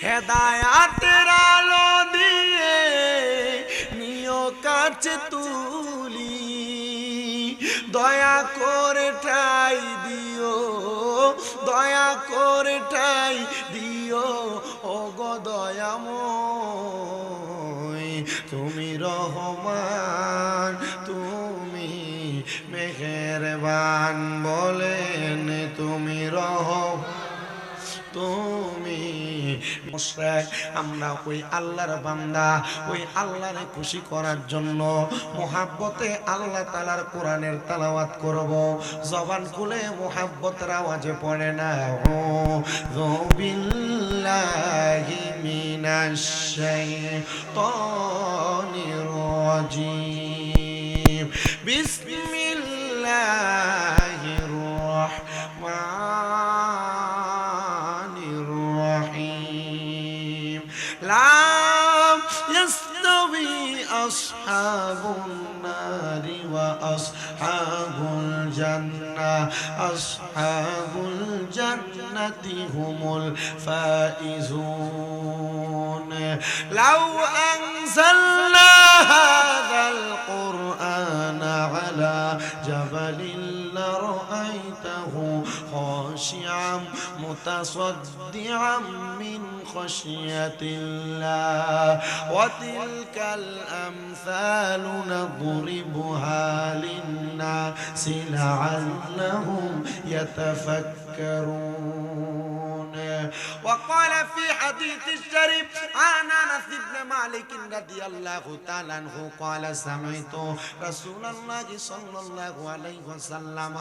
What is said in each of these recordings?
হেদায়াতের আলো দিয়ে নিও কাছে তুলি, দয়া করে ঠাই দিও, দয়া করে ঠাই দিও ওগো দয়াময়। তুমি রহমান, তুমি মেহেরবান, বলেন তুমি তুমি মুশরিক। আমরা ওই আল্লাহর বান্দা, ওই আল্লাহরে খুশি করার জন্য মুহাব্বতে আল্লাহ তাআলার কোরআনের তেলাওয়াত করব। জবান খুলে মুহাব্বতের আওয়াজে পড়ে না, আউযু বিল্লাহি মিনাশ শাইতানির রাজিম, বিসমিল্লাহির রাহমানির রহিম। লা ইয়াস্তাবি আসহাবুন নারি ওয়া আসহাবুল জান্নাহ, আসহাবুল জান্নাতি হুমুল ফাইজুন। লাউ আনজালনা হাযাল কুরআনা আলা জাবালিন লারাআইতাহু খাশি'আম মুতাসাদ্দি'আম মিন খাশিয়াতিল্লাহ ওয়া তিলকাল আমসালু নাদরিবুহা লিন-নাসি লা'আল্লাহুম ইয়াতাফাক্কারুন। وقال في حديث الشريف عن انس بن مالك رضي الله تعالى عنه قال سمعت رسول الله صلى الله عليه وسلم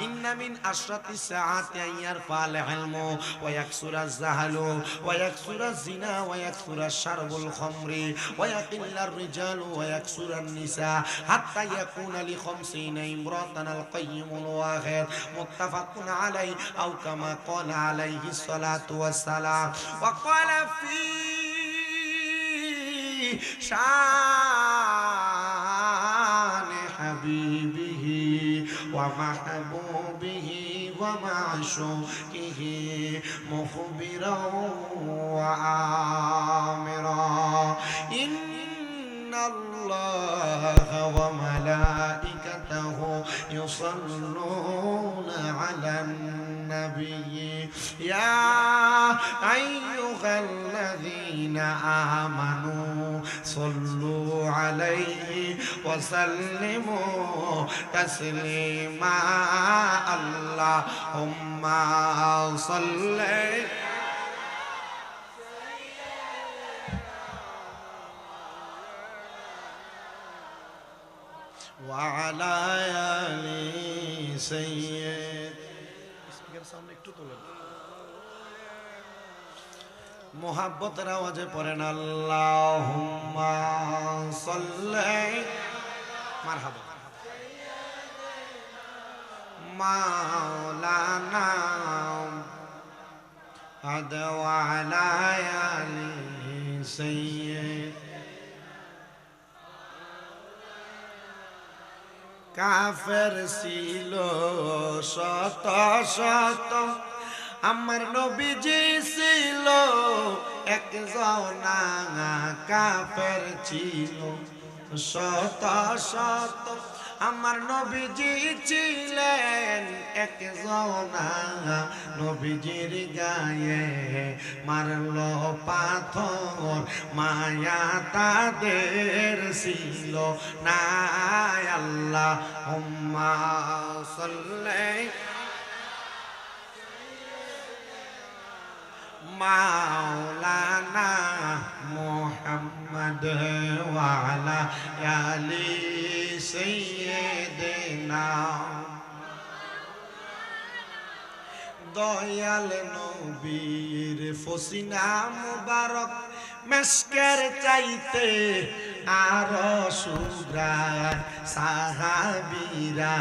ان من اشرط الساعات ان يرفع العلم ويكثر الزهل ويكثر الزنا ويكثر الشرب الخمر ويقل الرجال ويكثر النساء حتى يكون ل50 امرأة القيم الواحد متفق عليه او كما قال عليه الصلاة والسلام. وقال في شان حبيبه ومحبوبه ومعشوقه مخبرا وآمرا إن الله وملائكته يصلون على النبي يا أيها الذين آمنوا صلوا عليه وسلموا تسليما اللهم صل وعلى آل سيد মুহাব্বতের আওয়াজে পড়েন আল্লাহুম্মা সাল্লি মারহাবা মাওলানা আদওয়া আলা আলি সাইয়্যিদ। কাফের ছিল শত শত, আমার নবীজি ছিল একজন, কাফের ছিল শত শত, আমার নবীজি ছিলেন একজন, নবীজির গায়ে মারল পাথর, মায়া তাদের ছিল না। আল্লাহুম্মা সাল্লি মাওলানা মুহাম্মদ ওয়া আলা আলি সাইয়্যিদিনা। দয়াল নবীর ফসিনা মুবারক মেশকের চাইতে আরো সুগ্রাণ, সাহাবীরা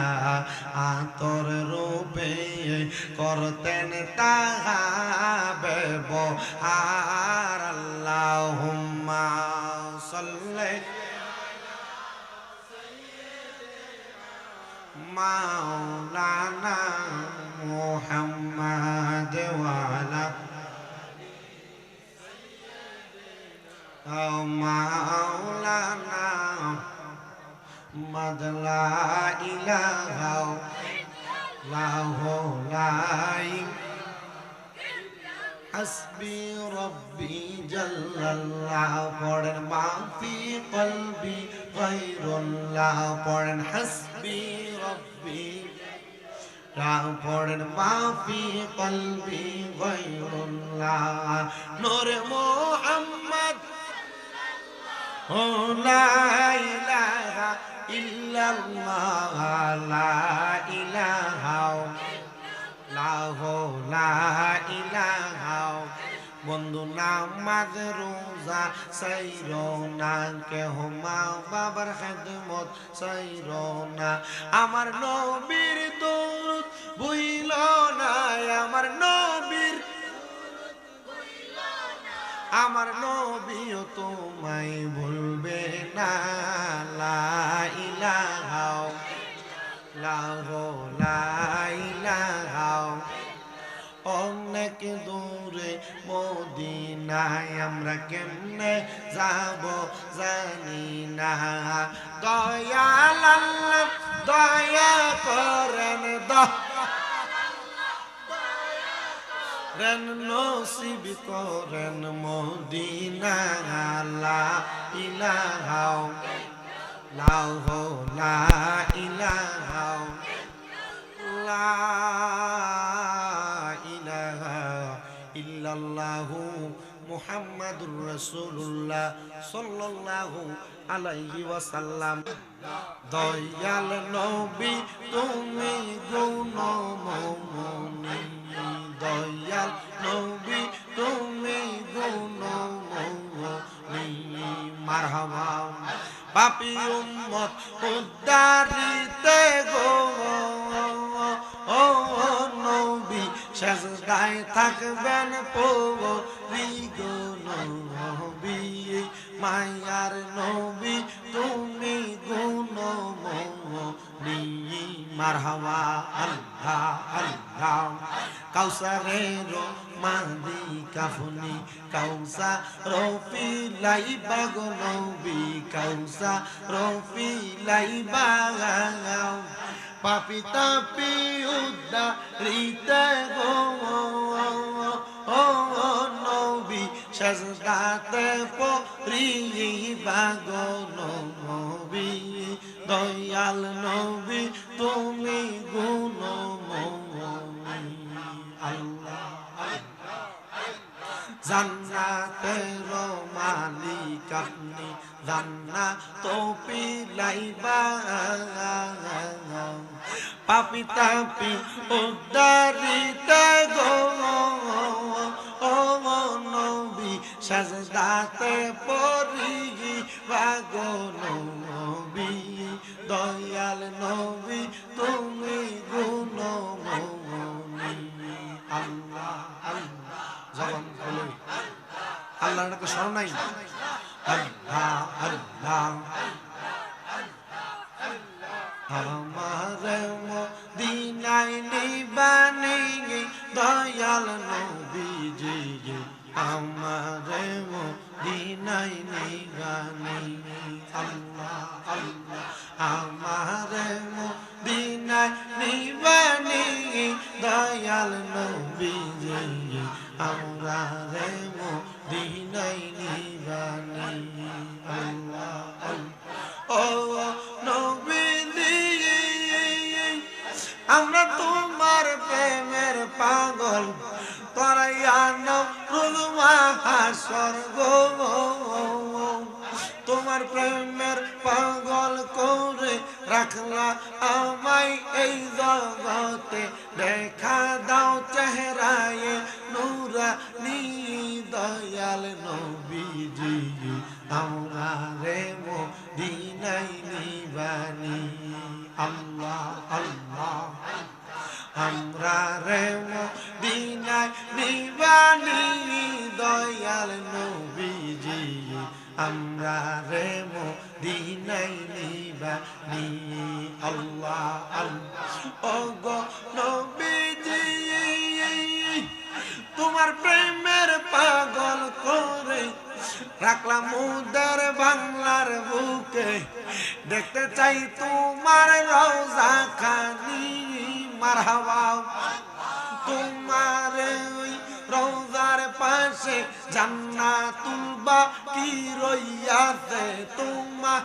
আতর রূপে করতেন তাহা ব্যবহার। আল্লাহুম্মা সাল্লি মাওলানা মুহাম্মদ ওয়া আলা মাওলানা মুহাম্মদ লা ইলাহা ইল্লাল্লাহু লা হাসবি রব্বি জাল্লাল্লাহ পড়েন মাফি কলবি গায়রুল্লাহ পড়েন হাসবি রব্বি পড়েন মাফি কলবি গায়রুল্লাহ নূরে মুহাম্মদ লা ইলাহা ইল্লাল্লাহ লা ইলাহা লা ইলাহা বন্ধু নামাজ রোজা সাইরো না কেহ মা বাবার খেদমত সাইরো না আমার নবীর দরুদ ভুইল না আমার নবীও তোমায় ভুলবে না লা ইলাহা লা ইলাহা অনেক দূরে মদিনায় আমরা কেমনে যাব জানি না দয়াল আল্লাহ দয়া করেন নসিব করেন মদিনা লা ইলাহা লা ইলাহা লা ইলাহা ইল্লাল্লাহু মুহাম্মাদুর রাসূলুল্লাহ সাল্লাল্লাহু আলাইহি ওয়াসাল্লাম দয়াল নবী তুমি গুণময়ী দয়াল নবী তুমি গুণময়ী মারহাবা পাপী উম্মত উদ্ধারিতে গো ও নবী সেজদায় থাকবেন পরি গো নবী মায়ার নবী তুমি গুণময়ী মারহাবা আল্লাহ আল্লাহ কাউসারের মাদি কাফনি কাউসা রফি লাইবা গো নবী কাউসা রফি লাইবা পাপি তাপি উদ্ধারিতে গো ও নবী সেজদাতে পড়িবা গো নবী দয়াল নবী তুমি গুণময়ী আল্লাহ জান্নাতের মালিক আপনি জান্নাত পিলাইবা পাপি তাপি উদ্ধারিতে গো ও নবী সেজদাতে পড়িবা গো নবী দয়াল নবী তুমি গুণময়ী আল্লাহ আল্লাহ জবান খুলে আল্লাহর নামে স্মরণ নাই আল্লাহ আল্লাহ আমার মদিনায় নিবানি দয়াল নবীজি আমার মদিনায় নিবানি আল্লাহ আল্লাহ আমার মদিনায় নিবানি দয়াল নবীজি আমরা রে মদিনায় নিবানি আল্লাহ আল্লাহ ও নবীজি আমরা তোমার প্রেমের পাগল করাইয়া নরুল মাহাশর গো তোমার প্রেমের পাগল করে রাখলা আমায় এই জগতে দেখা দাও চেহারায় নূরানী দয়াল নবীজি আমরা রে মদিনায় নিবানি আল্লাহ আল্লাহ আমরা রে মদিনায় নিবানি দয়াল নবীজি আমরা রে মদিনায় নিবানি আল্লাহ আল্লাহ ও গো নবীজি তোমার প্রেমের পাগল করে রাখলাম মুদের বাংলার বুকে দেখতে চাই তোমার রওজা খানি মারহাবা তোমার ওই রওজার পাশে জান্নাতুল বাকি রইয়াছে তোমার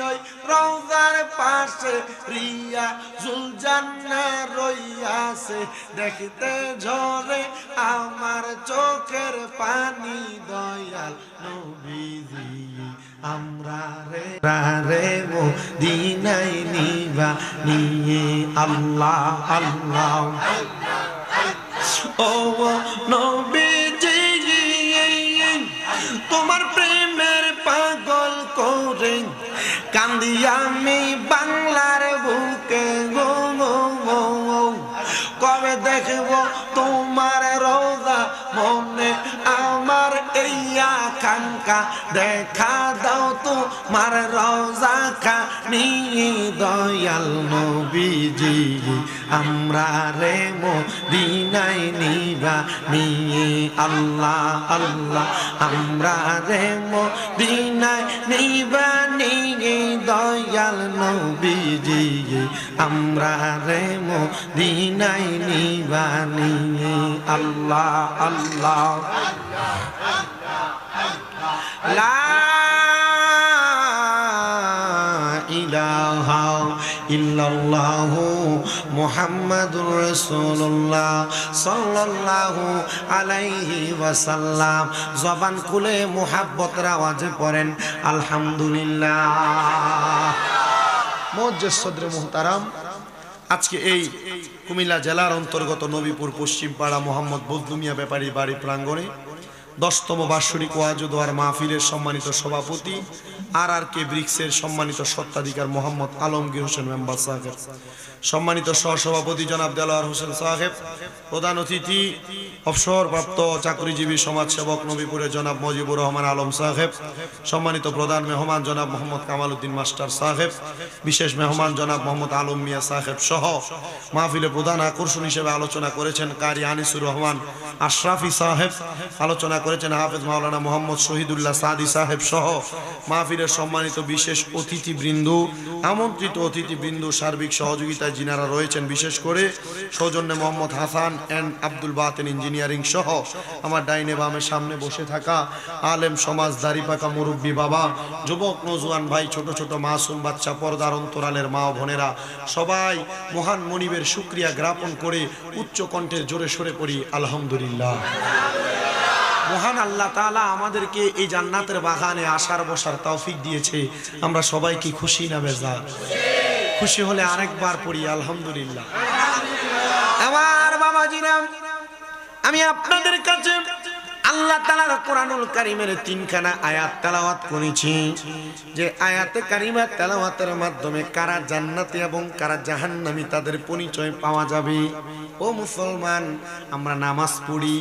ওই রওজার পাশে রিয়াজুল জান্নাত রইয়াছে দেখতে ঝরে আমার চোখের পানি দয়াল নবীজি আমরা রে মদিনায় নিবা নিয়ে আল্লাহ আল্লাহ ও নবীজি তোমার প্রেমের পাগল করে কান্দি আমি বাংলার বুকে গো কবে দেখব তোমার রওজা মনে আমার এই আকাঙ্ক্ষা দেখা দাও তোমার রওজা খানি দয়াল নবীজি আমরা রে মদিনায় নিবা নিয়ে আল্লাহ আল্লাহ আমরা রে মদিনায় নিবা নিয়ে দয়াল নবীজি আমরা রে মদিনায় নিবা নিয়ে আল্লাহ আল্লাহ লা ইলাহা ইল্লাল্লাহু মুহাম্মাদুর রাসূলুল্লাহ সাল্লাল্লাহু আলাইহি ওয়াসাল্লাম জবান খুলে মুহাব্বতের আওয়াজে পড়েন আলহামদুলিল্লাহ। মুআজ্জিজ সদরে মুহতারাম, আজকে এই কুমিল্লা জেলার অন্তর্গত নবীপুর পশ্চিম পাড়া মোহাম্মদ বজলু মিয়া ব্যাপারী বাড়ি প্রাঙ্গণে 10তম বার্ষিক ওয়াজ ও দোয়ার মাহফিলের সম্মানিত সভাপতি RRK ব্রিক্সের সম্মানিত সত্ত্বাধিকার মোহাম্মদ আলমগীর হোসেন মেম্বার সাহেব, সম্মানিত সহসভাপতি জনাব দেলোয়ার হোসেন সাহেব, প্রধান অতিথি অবসরপ্রাপ্ত চাকরিজীবী সমাজসেবক নবীপুরের জনাব মজিবুর রহমান আলম সাহেব, সম্মানিত প্রধান মেহমান জনাব মোহাম্মদ কামাল উদ্দিন মাস্টার সাহেব, বিশেষ মেহমান জনাব মোহাম্মদ আলম মিয়া সাহেব সহ মাহফিলে প্রধান আকর্ষণ হিসেবে আলোচনা করেছেন কারি আনিসুর রহমান আশরাফি সাহেব, আলোচনা করেছেন হাফেজ মাওলানা মোহাম্মদ শহীদুল্লাহ সাদি সাহেব সহ মাহফিলের সম্মানিত বিশেষ অতিথিবৃন্দ, আমন্ত্রিত অতিথিবৃন্দ, সার্বিক সহযোগিতায় যিনারা রয়েছেন, বিশেষ করে সৌজন্যে মোহাম্মদ হাসান এন্ড আব্দুল বাতেন ইঞ্জিনিয়ারিং সহ আমার ডাইনে বামে সামনে বসে থাকা আলেম সমাজ, দাড়িপাকা মুরব্বী বাবা, যুবক নওজোয়ান ভাই, ছোট ছোট মাসুম বাচ্চা, পর্দার অন্তরালের মা ও বোনেরা, সবাই মহান মনিবের শুকরিয়া জ্ঞাপন করে উচ্চ কণ্ঠের জোরে সরে পড়ি আলহামদুলিল্লাহ। মহান আল্লাহ তাআলা আমাদেরকে এই জান্নাতের বাগানে আসার বসার তৌফিক দিয়েছে। আমরা সবাই কি খুশি না বেজার? খুশি হলে আরেকবার পড়ি আলহামদুলিল্লাহ। আমার বাবাজিরা, আমি আপনাদের কাছে আল্লাহ তাআলার কোরআনুল কারীমের 3খানা আয়াত তেলাওয়াত করেছি। যে আয়াতে কারিমা তেলাওয়াতের মাধ্যমে কারা জান্নাতি এবং কারা জাহান্নামী তাদের পরিচয় পাওয়া যাবে। ও মুসলমান, আমরা নামাজ পড়ি,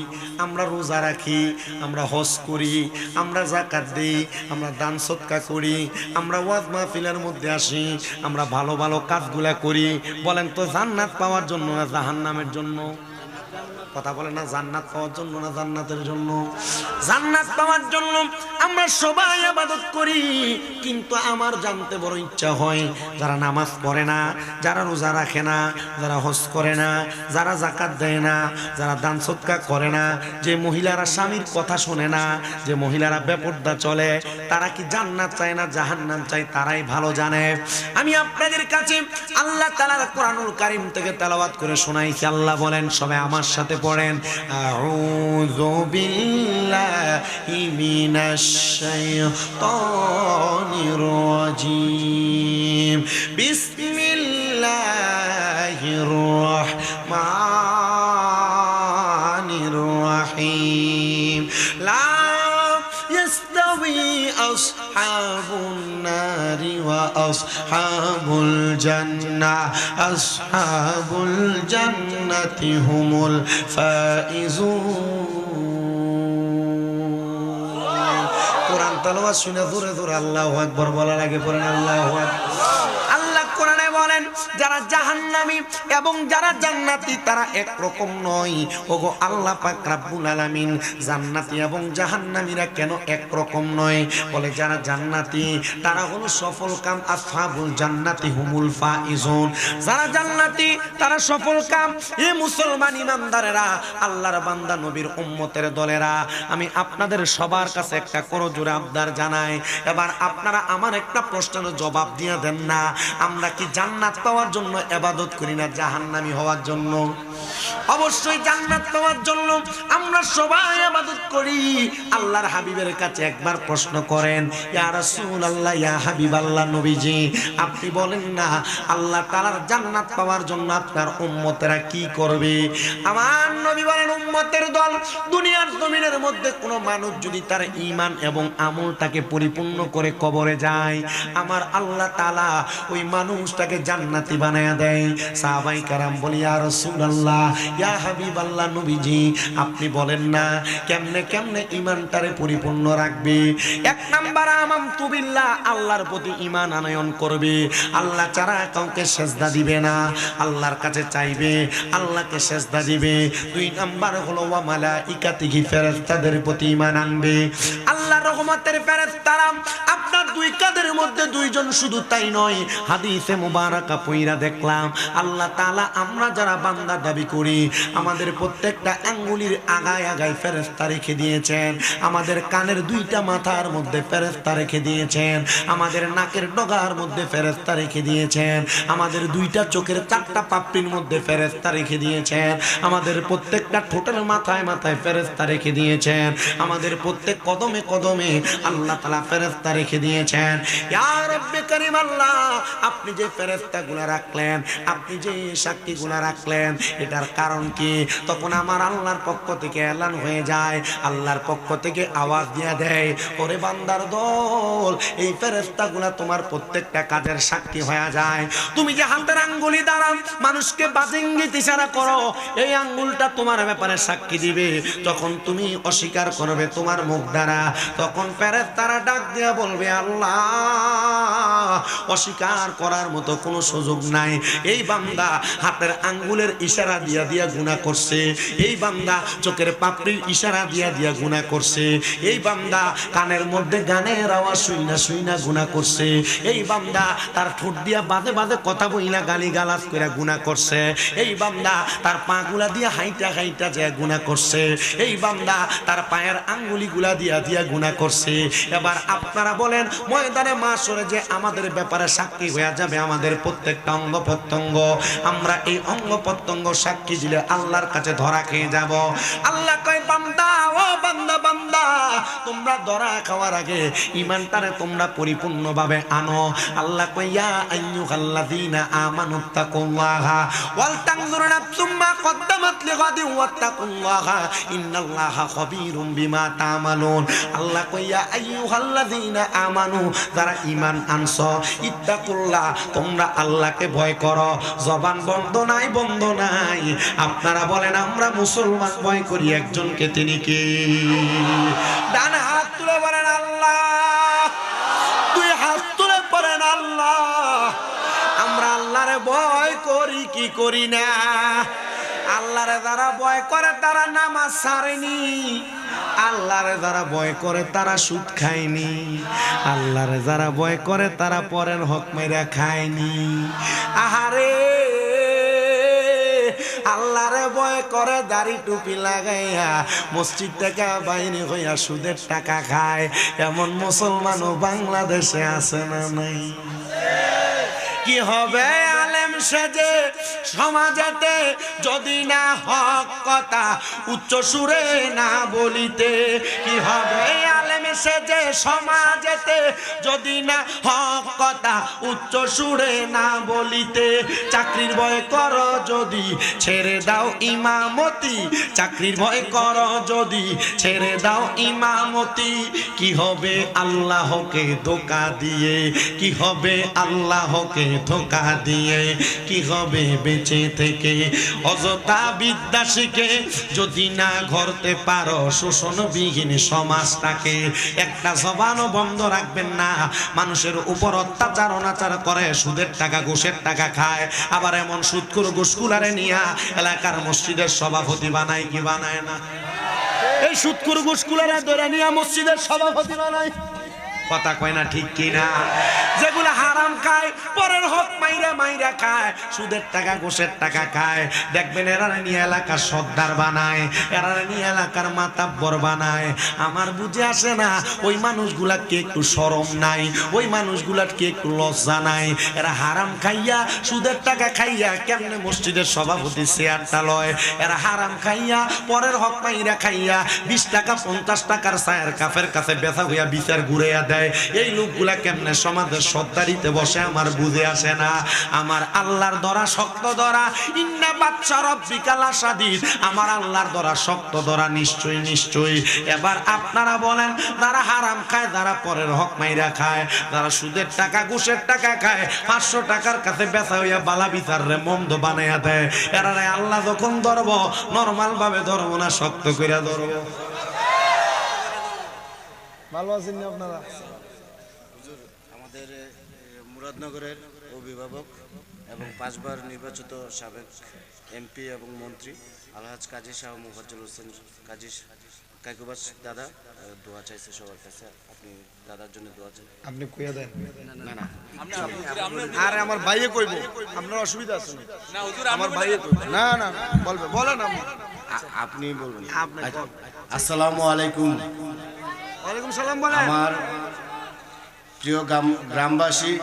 আমরা রোজা রাখি, আমরা হজ করি, আমরা যাকাত দেই, আমরা দান সদকা করি, আমরা ওয়াজ মাহফিলের মধ্যে আসি, আমরা ভালো ভালো কাজগুলা করি। বলেন তো জান্নাত পাওয়ার জন্য না জাহান্নামের জন্য? কথা বলে না, জান্নাত পাওয়ার জন্য না জান্নাতের জন্য? জান্নাত পাওয়ার জন্য আমরা সবাই ইবাদত করি, কিন্তু আমার জানতে বড় ইচ্ছা হয় যারা নামাজ পড়ে না, যারা রোজা রাখে না, যারা হজ করে না, যারা যাকাত দেয় না, যারা দান সদকা করে না, যে মহিলারা স্বামীর কথা শোনে না, যে মহিলারা বেপরদা চলে, তারা কি জান্নাত চায় না জাহান্নাম চায়? তারাই ভালো জানে। আমি আপনাদের কাছে আল্লাহ তাআলার কোরআনুল কারীম থেকে তেলাওয়াত করে শোনাইছি। আল্লাহ বলেন, সবাই আমার সাথে পড়েন, আউযু বিল্লাহি মিনাশ শাইতানির রাজীম, বিসমিল্লাহির রাহমানির রাহিম, লা ইয়াস্তাবি আসহাবুন নারি ওয়া আসহাবুল জান্নাহ, আসহাবুল জান্নাতি হুমুল ফাইজুন। কোরআন তেলাওয়াত শুনে জোরে জোরে আল্লাহু আকবার বলা লাগে। পড়েন আল্লাহু আকবার। আল্লাহ কোরআনে বলেন, বলেন যারা জাহান্নামী এবং যারা জান্নাতি তারা একরকম নয়। ওগো আল্লাহ পাক রব্বুল আলামিন জান্নাতি এবং জাহান্নামীরা কেন একরকম নয়? বলে যারা জান্নাতি তারা হলো সফল কাম, আসহাবুল জান্নাতি হুমুল ফাইজুন। যারা জান্নাতি তারা সফল কাম। এ মুসলমান ইমানদারেরা, আল্লাহর বান্দা নবীর উম্মতের দলেরা, আমি আপনাদের সবার কাছে একটা করজোড়ে আবদার জানাই। এবার আপনারা আমার একটা প্রশ্নের জবাব দিয়ে দেন না, আমরা কি জান্নাত পাওয়ার জন্য ইবাদত করি না জাহান্নামী হওয়ার জন্য? অবশ্যই জান্নাত পাওয়ার জন্য আমরা সবাই ইবাদত করি। আল্লাহর হাবিবের কাছে একবার প্রশ্ন করেন, ইয়া রাসূলুল্লাহ, ইয়া হাবিবাল্লাহ, নবীজি আপনি বলেন না আল্লাহ তাআলার জান্নাত পাওয়ার জন্য আপনার উম্মতেরা কি করবে? আমার নবী বলেন উম্মতের দল দুনিয়ার জমিনের মধ্যে কোনো মানুষ যদি তার ঈমান এবং আমলটাকে পরিপূর্ণ করে কবরে যায়, আমার আল্লাহ তাআলা ওই মানুষটাকে জান্নাতি বানায়া দেয়। সাহাবায়ে কেরাম বলি, ইয়া রাসূলুল্লাহ, ইয়া হাবিবাল্লাহ, নবীজি আপনি বলেন না কেমনে কেমনে ঈমানটারে পরিপূর্ণ রাখবে? এক নাম্বার আমানতু বিল্লাহ, আল্লাহর প্রতি ঈমান আনয়ন করবে, আল্লাহ ছাড়া কাউকে সেজদা দিবে না, আল্লাহর কাছে চাইবে, আল্লাহকে সেজদা দিবে। দুই নাম্বার হলো ওয়া মালাইকাতিহি, ফেরেশতাদের প্রতি ঈমান আনবে। আল্লাহর রহমতের ফেরেশতারা আপনার দুই কাঁধের মধ্যে দুইজন, শুধু তাই নয় হাদিসে মুবারাকা পয়রা দেখলাম আল্লাহ তাআলা আমরা যারা বান্দা দাবি করি আমাদের প্রত্যেকটা আঙ্গুলির আগায় আগায় ফেরেশতা রেখে দিয়েছেন, আমাদের কানের দুইটা মাথার মধ্যে ফেরেশতা রেখে দিয়েছেন, আমাদের নাকের ডগার মধ্যে ফেরেশতা রেখে দিয়েছেন, আমাদের দুইটা চোখের চারটা পাপড়ির মধ্যে ফেরেশতা রেখে দিয়েছেন, আমাদের প্রত্যেকটা ঠোঁটের মাথায় মাথায় ফেরেশতা রেখে দিয়েছেন, আমাদের প্রত্যেক কদমে কদমে আল্লাহ তাআলা ফেরেশতা রেখে দিয়েছেন। ইয়া রব্বে কারীম আল্লাহ, আপনি যে ফেরেশতাগুলো রাখলেন, আপনি যে সাক্ষীগুলো রাখলেন, এটার কারণ কি? তখন আমার আল্লাহর পক্ষ থেকে এলান হয়ে যায়, আল্লাহর পক্ষ থেকে আওয়াজ দিয়ে দেয়, ওরে বান্দার দল, এই ফেরেশতাগুলো তোমার প্রত্যেকটা কাজের সাক্ষী হয়ে যায়। তুমি যে হাতের আঙ্গুলি দ্বারা মানুষকে বাজিঙ্গিত ইশারা করো, এই আঙ্গুলটা তোমার ব্যাপারে সাক্ষী দিবে। যখন তুমি অস্বীকার করবে তোমার মুখ দ্বারা, তখন ফেরেশতারা ডাক দিয়ে বলবে, আল্লাহ অস্বীকার করার মতো কোনো সুযোগ নাই। এই বান্দা হাতের আঙ্গুলের ইশারা দিয়া দিয়া গুনাহ করছে, এই বান্দা চোখের পাপড়ির ইশারা দিয়া দিয়া গুনাহ করছে, এই বান্দা কানের মধ্যে গানের আওয়াজ শুইনা শুইনা গুনাহ করছে, এই বান্দা তার ঠোঁট দিয়া বাদে বাদে কথা বইলা গালি গালাজ করে গুনাহ করছে, এই বান্দা তার পাগুলা দিয়া হাইটা হাইটা যায় গুনাহ করছে, এই বান্দা তার পায়ের আঙ্গুলিগুলা দিয়া দিয়া গুনাহ করছে। এবার আপনারা বলেন ময়দানে মাশরে যে আমাদের ব্যাপারে সাক্ষী হয়ে যাবে আমাদের প্রত্যেকটা অঙ্গ প্রত্যঙ্গ, আমরা এই অঙ্গ প্রত্যঙ্গ সাক্ষী দিলে আল্লাহর কাছে ধরা খেয়ে যাব। আল্লাহ কয় বান্দা, ও বান্দা বান্দা, তোমরা ধরা খাওয়ার আগে ঈমানটারে তোমরা পরিপূর্ণভাবে আনো। আল্লাহ কয় ইয়া আইয়ুহাল্লাযীনা আমানুত্তাকুল্লাহা ওয়াল তানজুর নাফসুম মা কদ্দামাত লিগাদিন ওয়াত্তাকুল্লাহা ইন্নাল্লাহা খাবীরুম বিমা তা'মালুন। আল্লাহ কয় ইয়া আইয়ুহাল্লাযীনা আমানু, যারা ঈমান আনছো, ইত্তাকুল্লাহ, তোমরা আল্লাহকে ভয় করো। জবান বন্ধ নাই, বন্ধ নাই। আপনারা বলেন আমরা মুসলমান ভয় করি একজনকে, তিনি কি? ডান হাত তুলে বলেন আল্লাহ, দুই হাত তুলে বলেন আল্লাহ। আমরা আল্লাহরে ভয় করি কি করি না? আল্লাহরে যারা ভয় করে তারা নামাজ ছাড়েনি, আল্লাহরে যারা ভয় করে তারা সুদ খায়নি, আল্লাহরে যারা ভয় করে তারা পরের হক মেরা খায়নি। আহারে, আল্লাহরে ভয় করে দাড়ি টুপি লাগাইয়া মসজিদ থেকে বাইরে হইয়া সুদের টাকা খায়, এমন মুসলমানও বাংলাদেশে আছে না নাই? কি হবে আলেম সেজে সমাজেতে যদি না হক কথা উচ্চ সুরে না বলিতে? কি হবে আলেম সেজে সমাজেতে যদি না হক কথা উচ্চ সুরে না বলিতে? চাকরির ভয় করো যদি ছেড়ে দাও ইমামতি, চাকরির ভয় করো যদি ছেড়ে দাও ইমামতি। কি হবে আল্লাহকে ধোঁকা দিয়ে? কি হবে আল্লাহকে ধোঁকা দিয়ে? কি হবে বেঁচে থেকে অযথা বিদ্যা শিখে যদি না গড়তে পারো শোষণবিহীন সমাজটাকে? একটা জবানও বন্ধ রাখবেন না। মানুষের উপর অত্যাচার অনাচার করে, সুদের টাকা ঘুষের টাকা খায়, আবার এমন সুদখোর ঘুষখোরারে নিয়া এলাকার মসজিদের সভাপতি বানায় কি বানায় না? এই সুদখোর ঘুষখোরারে ধরে নিয়া মসজিদের সভাপতি বানায়, কথা কয় না ঠিক কিনা? যেগুলো হারাম খায়, পরের হক মাইরা মাইরা খায়, সুদের টাকা ঘুষের টাকা খায়, দেখবেন এরা নিয়ে এলাকার সর্দার বানায়, এরা নিয়ে এলাকার মাতাব্বর বানায়। আমার বুঝে আসে না ওই মানুষগুলা কে একটু শরম নাই, ওই মানুষগুলার কে একটু লজ্জা নাই? এরা হারাম খাইয়া সুদের টাকা খাইয়া কেমনে মসজিদের সভাপতি চেয়ারটা লয়? এরা হারাম খাইয়া পরের হক মাইরা খাইয়া 20 টাকা 50 টাকার চায়ের কাপের কাছে বেচা হইয়া বিচার ঘুরাইয়া দেয়। এই লোকগুলা কেমনে সমাজের সর্দারিতে বসে আমার বুঝে আসে না। আমার আল্লাহর দরা শক্ত দরা, ইন্না বাচ্চা রব্বিকা লাশাদীদ, আমার আল্লাহর দরা শক্ত দরা, নিশ্চয়ই নিশ্চয়ই। এবার আপনারা বলেন, যারা হারাম খায়, যারা পরের হক মাইরা খায়, যারা সুদের টাকা ঘুষের টাকা খায়, 500 টাকার কাছে বেচা হইয়া বালা বিচার রে মন্দ বানাইয়া দেয়, এরারে আল্লাহ যখন ধরবো নরমাল ভাবে ধরবো না, শক্ত কইরা ধরবো। ভালো আছেন না আপনারা? আমাদের মুরাদনগরের অভিভাবক এবং 5 বার নির্বাচিত সাবেক এমপি এবং মন্ত্রী আলহাজ কাজী শাহ মুফাজ্জল হোসেন কাজী কাইকুবাস দাদা দোয়া চাইছে সবার কাছে। আপনি দাদার জন্য দোয়া চাই। আপনি কইয়া দেন। না না, আরে আমার ভাইয়ে কইবো, আপনার অসুবিধা আছে না? হুজুর আমার ভাইয়ে কইবো। না না বলবে, বলেন আপনি বলবেন। আসসালামু আলাইকুম। ওয়ালাইকুম সালাম। বলেন। আমার প্রিয় গ্রামবাসী,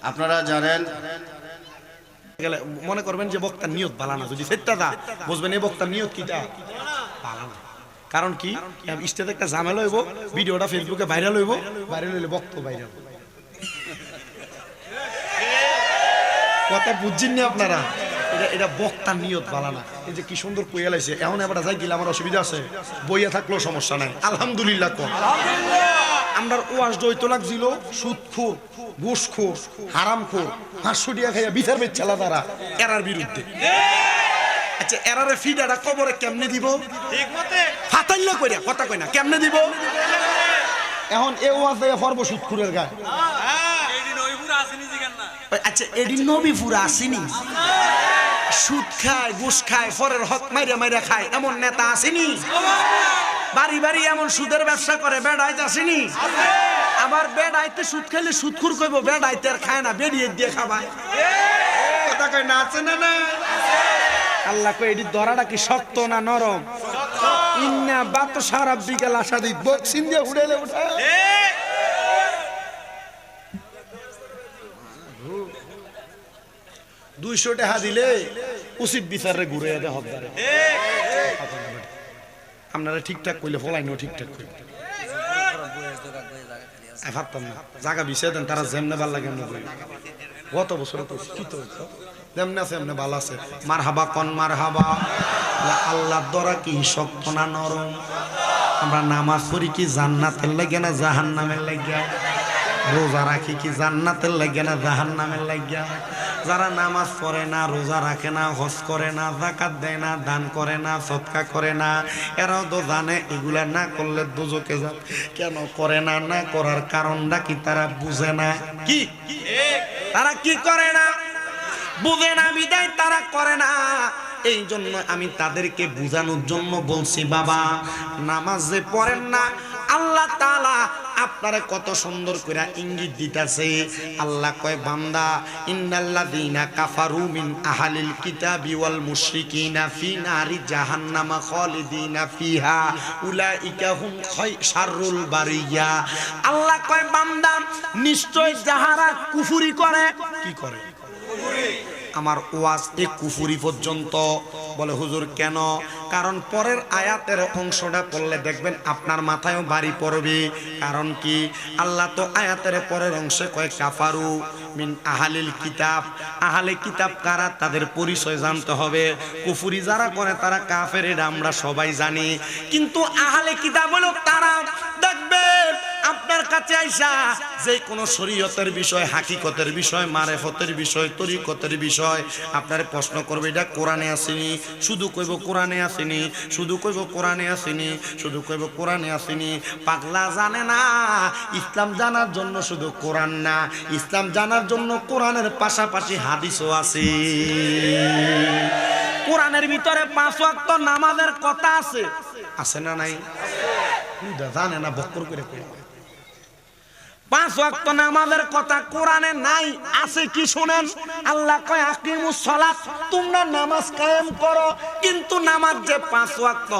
আপনারা জানেন, মনে করবেন যে বক্তার নিয়ত ভালো না, যদি সেটা দা বুঝবেন এই বক্তার নিয়ত কিটা ভালো না। কারণ কি, স্টেজে একটা ঝামেলা হইব, ভিডিওটা ফেসবুকে ভাইরাল হইব, ভাইরাল হইলে বক্তব্য ভাইরাল। কথা বুঝছেন না আপনারা? এটা বক্তার নিয়ত ভালো না। এই যে কি সুন্দর কইয়া লাইছে, এখন এবার যাই গেলে আমার অসুবিধা আছে, বইয়া থাকলেও সমস্যা নাই, আলহামদুলিল্লাহ। আমরা ওয়াজ দইতো লাগছিল সুদখোর ঘুষখোর হারামখোর 500 টাকা খাইয়া বিচার বেচ্ছালা তারা এরার বিরুদ্ধে। আচ্ছা, এরারে ফিডাটা কবরে কেমনে দিব? ঠিক মতে ফাতাইল্লা কইরা, কথা কই না, কেমনে দিব? এখন এ ওয়াজ দেয়া ফরব সুদখোরের গায়। এডি নবীপুরা আসেনি জিগান না। আচ্ছা, এডি নবীপুরা আসেনি? সুদ খায়, ঘুষ খায়, পরের হক মাইরা মাইরা খায়, এমন নেতা আসেনি? বাড়ি বাড়ি এমন সুদের ব্যবসা করে বেড়াইতে আসেনি? আবার বেড়াইতে সুদ খাইলে সুদখোর কইব, বেড়াইতে আর খায় না, বেরিয়ে দিয়ে খাবায়, কথা কয় না? আছে না? না আল্লাহ কই এডি দরাটা কি শক্ত না নরম? ইন্না বাতশা রাব্বিকা লাশাদীদ, বক্সিং দিয়ে উড়াইলে উঠা। 200 টাকা দিলে উচিত বিচারে ঘুরে দেয় হকদারে। আপনারা ঠিকঠাক কইলে ফলাইনো ঠিকঠাক কইলে ভাবতাম না, জায়গা বিষয় দেন, তারা যেমনে ভাল লাগে এমনি কই। গত বছর কি তো যেমনে আছে এমনি ভালো আছে। মার হাবা কন, মার হাবা। আল্লাহর দরা কি শক্ত না নরম? আমরা নামাজ পড়ি কি জান্নাতের লাগে না জাহান্নামের লাগিয়া? রোজা রাখি কি জান্নাতের লাগে না জাহান্নামের লাগিয়া? যারা নামাজ পড়ে না, রোজা রাখে না, হজ করে না, যাকাত দেয় না, দান করে না, সদকা করে না, এরাও তো জানে এগুলা না করলে দোজকে যাবে। কেন করে না? না করার কারণটা কি তারা বুঝে না? কি তারা কি করে না? বুঝে না বিদায় তারা করে না। এই জন্য আমি তাদেরকে বুঝানোর জন্য বলছি, বাবা নামাজ যে পড়েন না, আল্লাহ তাআলা আপনারে কত সুন্দর করে ইঙ্গিত দিতেছে। আল্লাহ কয়, বান্দা ইন্নাল্লাযীনা কাফারু মিন আহলিল কিতাবি ওয়াল মুশরিকিনা ফি নারি জাহান্নামা খালিদিনা ফিহা উলাইকা হুম শাররুল বারিয়া। আল্লাহ কয়, বান্দা নিশ্চয় যাহারা কুফরি করে, কি করে? আমার ওয়াজ এ কুফরি পর্যন্ত। বলে হুজুর কেন? কারণ পরের আয়াতের অংশটা পড়লে দেখবেন আপনার মাথায়ও বাড়ি পড়বে। কারণ কি? আল্লাহ তো আয়াতের পরের অংশে কয় কাফারু মিন আহলিল কিতাব। আহলে কিতাব কারা? তাদের পরিচয় জানতে হবে। কুফরি যারা করে তারা কাফের, এটা আমরা সবাই জানি। কিন্তু আহলে কিতাব হলো তারা, দেখবেন আপনার কাছে আইসা যে কোনো শরীয়তের বিষয়, হাকিকতের বিষয়, মারেফতের বিষয়, তরিকতের বিষয় আপনার প্রশ্ন করবে, এটা কোরআনে আসেনি, শুধু কইব কোরআনে আসেনি, শুধু কইব কোরআনে আসেনি, শুধু কইব কোরআনে আসেনি। পাগলা জানে না ইসলাম জানার জন্য শুধু কোরআন না, ইসলাম জানার জন্য কোরআনের পাশাপাশি হাদিসও আছে। কোরআনের ভিতরে 5 ওয়াক্ত নামাজের কথা আছে, আছে না নাই? জানে না, বক্কর করে কই 5 ওয়াক্ত নামাজের কথা কোরআনে নাই, আছে কি শুনেন? আল্লাহ কয় আকিমুস সালাত, তোমরা নামাজ কায়েম করো। কিন্তু নামাজ যে 5 ওয়াক্ত,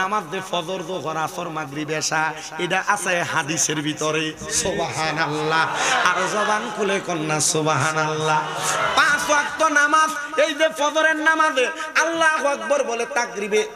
নামাজ যে ফজর, যোহর, আসর, মাগরিব, এশা, এটা আছে হাদিসের ভিতরে। সুবহানাল্লাহ, আর জবান খুলে কন্না সুবহানাল্লাহ। 5 ওয়াক্ত নামাজ, এই যে ফজরের নামাজে আল্লাহু আকবার বলে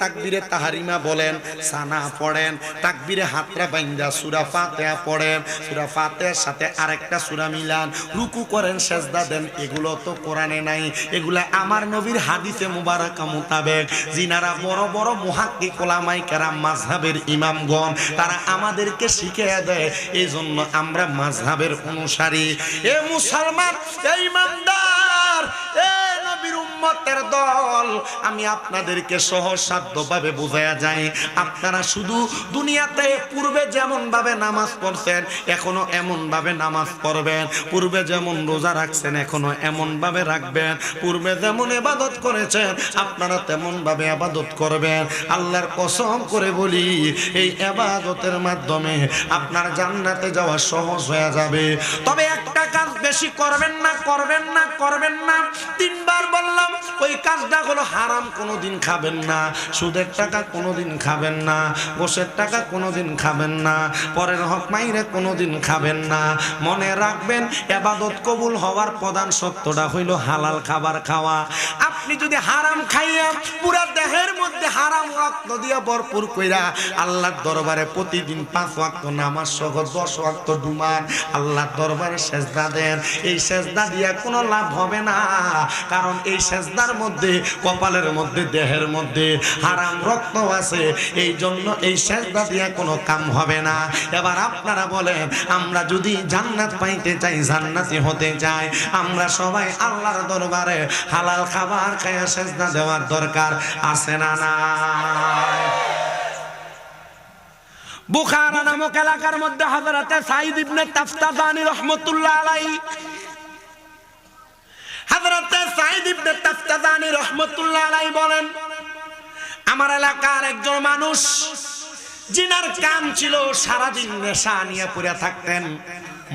তাকবীরে তাহরিমা বলেন, সানা পড়েন, তাকবীরে হাতরা বাইন্দা সূরা ফাতিহা পড়েন, সূরা ফাতিহার সাথে আরেকটা সূরা মিলান, রুকু করেন, সেজদা দেন। এগুলো তো কোরআনে নাই, এগুলা আমার নবীর হাদিসে মুবারাকা মোতাবেক যিনারা বড় বড় মুহাক্কিক উলামায়ে কেরাম, মাযহাবের ইমামগণ, তারা আমাদেরকে শিখিয়ে দেয়। এই জন্য আমরা মাযহাবের অনুসারী। এ মুসলমান, এ ইমানদার, এ নবীর উম্মতের দল, আমি আপনাদেরকে সহজসাধ্যভাবে বোঝায়া যাই। আপনারা শুধু দুনিয়াতে পূর্বে যেমন ভাবে নামাজ পড়ছেন, এখনো এমন ভাবে নামাজ পড়বেন। পূর্বে যেমন রোজা রাখছেন, এখনো এমন ভাবে রাখবেন। পূর্বে যেমন ইবাদত করেছেন, আপনারা তেমন ভাবে ইবাদত করবেন। আল্লাহর কসম করে বলি, এই ইবাদতের মাধ্যমে আপনার জান্নাতে যাওয়া সহজ হয়ে যাবে। তবে একটা কাজ বেশি করবেন না, করবেন না, করবেন না। 3 বার বললাম, ওই কাজটা হলো হারাম কোনোদিন খাবেন না, সুদের টাকা কোনোদিন খাবেন না, ঘুষের টাকা কোনোদিন খাবেন না, পরের হক মাইরে কোনোদিন খাবেন না। মনে রাখবেন, ইবাদত কবুল হওয়ার প্রধান শর্তটা হইল হালাল খাবার খাওয়া। আপনি যদি হারাম খাইয়া পুরা দেহের মধ্যে হারাম রক্ত দিয়া ভরপুর কইরা আল্লাহর দরবারে প্রতিদিন 5 ওয়াক্ত নামাজ সহ 10 ওয়াক্ত ডুমান আল্লাহর দরবারে সেজদা দেন, এই সেজদা দিয়া কোনো লাভ হবে না। কারণ এই সেজদার মধ্যে, কপালের মধ্যে, দেহের মধ্যে হারাম রক্ত আছে। এই জন্য এই সেজদা দিয়া কোনো কাম হবে না। এবার আপনারা বলেন, আমরা যদি জান্নাত পাইতে চাই, জান্নাতি হতে চাই, আমরা সবাই আল্লাহর দরবারে হালাল খাবার খায়া সেজদা দেওয়ার দরকার আছে না নাই? বুখারা নামক এলাকার মধ্যে হযরতে সাঈদ ইবনে তাফতাজানি রাহমাতুল্লাহ আলাইহি, হযরতে সাঈদ ইবনে তাফতাজানি রাহমাতুল্লাহ আলাইহি বলেন, আমার এলাকার একজন মানুষ জিনার কাম ছিল সারাদিন নেশা নিয়ে পড়ে থাকতেন,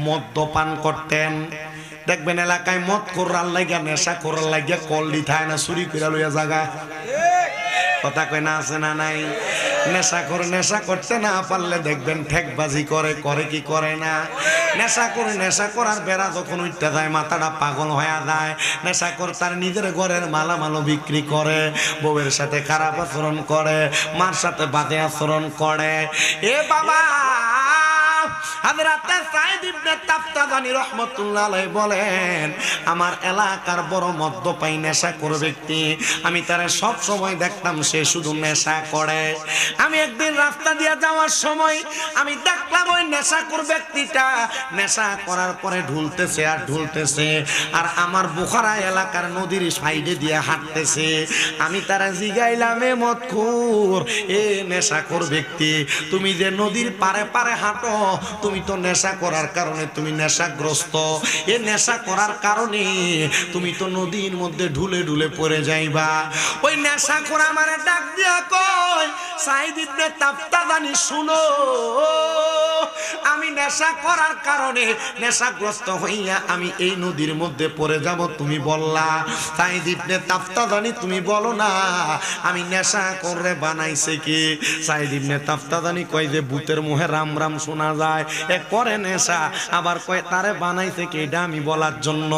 মদ্যপান করতেন। দেখবেন এলাকায় মদ করার লাগিয়া, নেশা করার লাগিয়া কল দিথায় না, চুরি করে লইয়া জায়গা। কথা কয় না, আছে না নাই? নেশা করে, নেশা করতে না পারলে দেখবেন ঠেকবাজি করে, করে কি করে না? নেশা করে, নেশা করার বেড়া যখন উঠতে যায়, মাথাটা পাগল হয়ে যায়। নেশা করে তার নিজের ঘরের মালামালও বিক্রি করে, বউয়ের সাথে খারাপ আচরণ করে, মার সাথে বাজে আচরণ করে। এ বাবা, হযরতে সাঈদ ইবনে তাফতাজানি রাহমাতুল্লাহ আলাইহি বলেন, আমার এলাকার বড় মদ্যপাই নেশাখোর ব্যক্তি, আমি তারে সব সময় দেখতাম সে শুধু নেশা করে। আমি একদিন রাস্তা দিয়ে যাওয়ার সময় আমি দেখলাম ওই নেশাখোর ব্যক্তিটা নেশা করার পরে ঢুলতেছে আর ঢুলতেছে, আর আমার বুখারা এলাকার নদীর সাইডে দিয়ে হাঁটতেছে। আমি তারা জিগাইলাম, এ মদখোর, এ নেশাখোর ব্যক্তি, তুমি যে নদীর পারে পারে হাঁটো, তুমি তো নেশা করার কারণে তুমি নেশাগ্রস্ত। এ নেশা করার কারণে তুমি তো নদীর মধ্যে ঢুলে ঢুলে পড়ে যাইবা। ওই নেশা করে আমারে ডাক দিয়া কয়, সাঈদ ইবনে তাফতাজানি শুনো, আমি নেশা করার কারণে নেশাগ্রস্ত হইয়া আমি এই নদীর মধ্যে পড়ে যাব। তুমি বললা সাঈদ ইবনে তাফতাজানি, তুমি বলো না আমি নেশা করে বানাইছে কি? সাঈদ ইবনে তাফতাজানি কয় যে ভূতের মুখে রাম রাম শোনা যায়, এ করে নেশা, আবার কয় তারে বানাইছে কি, এটা আমি বলার জন্য।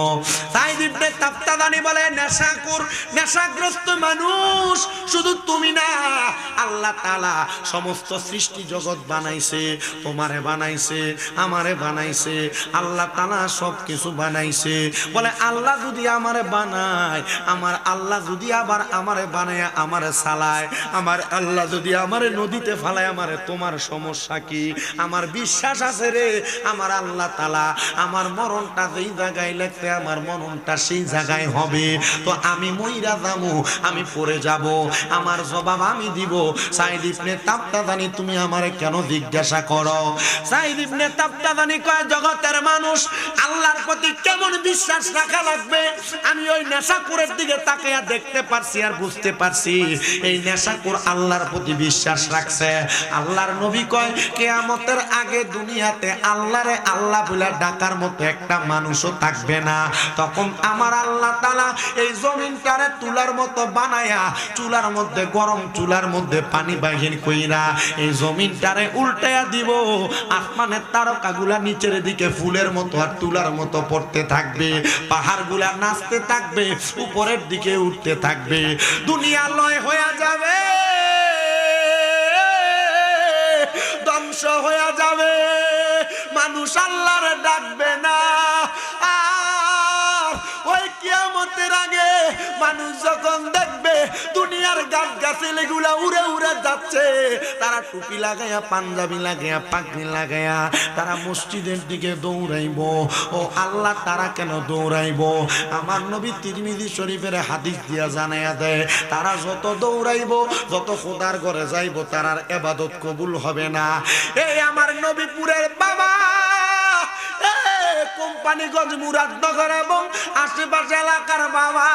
সাঈদ ইবনে তাফতাজানি বলে, নেশাখোর, নেশাগ্রস্ত মানুষ শুধু তুমি না, আল্লাহ তাআলা সমস্ত সৃষ্টি জগৎ বানাইছে, তোমারে বানাইছে, বানাইছে, আমারে বানাইছে, আল্লাহ তাআলা সব কিছু বানাইছে। বলে আল্লাহ যদি আমারে বানায়, আমার আল্লাহ যদি আবার আমারে বানায় আমারে চালায়, আমার আল্লাহ যদি আমারে নদীতে ফালায়, আমারে তোমার সমস্যা কি? আমার বিশ্বাস আছে রে, আমার আল্লাহ তাআলা আমার মরণটা যেই জায়গায় লেখতে, আমার মরণটা সেই জায়গায় হবে। তো আমি মইরা যাবো, আমি পড়ে যাব, আমার জবাব আমি দিব। সাইদ ইবনে তাবতাদানি, তুমি আমারে কেন জিজ্ঞাসা করো? সাইদ ইবনে তাবতাদানি কয়, জগতের মানুষ আল্লাহর প্রতি কেমন বিশ্বাস রাখা লাগবে, আমি ওই নেশাখোরের দিকে তাকিয়ে দেখতে পারছি আর বুঝতে পারছি এই নেশাখোর আল্লাহর প্রতি বিশ্বাস রাখছে। আল্লাহর নবী কয়, কিয়ামতের আগে দুনিয়াতে আল্লাহরে আল্লাহ বলে ডাকার মতো একটা মানুষও থাকবে না। তখন আমার আল্লাহ তাআলা এই জমিনটারে তুলার মতো বানায়া, চুলার মধ্যে গরম চুলার মধ্যে পানি বাহির কইরা এই জমিনটারে উল্টায়া দিব। আসমানের তারকাগুলা নিচের দিকে ফুলের মতো আর তুলার মতো পড়তে থাকবে, পাহাড়গুলা নাচতে থাকবে, উপরের দিকে উঠতে থাকবে, দুনিয়া লয় হয়ে যাবে, ধ্বংস হয়ে যাবে, মানুষ আল্লাহরে ডাকবে না। আর ওই কিয়ামতের আগে মানুষ যখন দেখবে দুনিয়ার গাছ গাছালিগুলা উড়ে উড়ে যাচ্ছে, তারা টুপি লাগাইয়া, পাঞ্জাবি লাগাইয়া, পাগড়ি লাগাইয়া তারা মসজিদের দিকে দৌড়াইব। ও আল্লাহ, তারা কেন দৌড়াইব? আমার নবী তিরমিজি শরীফের হাদিস দিয়া জানাইয়া দেয়, তারা যত দৌড়াইব, যত খোদার ঘরে যাইব, তারার ইবাদত কবুল হবে না। এই আমার নবীপুরের বাবা, কোম্পানিগঞ্জ, মুরাদনগর এবং আশেপাশে এলাকার বাবা,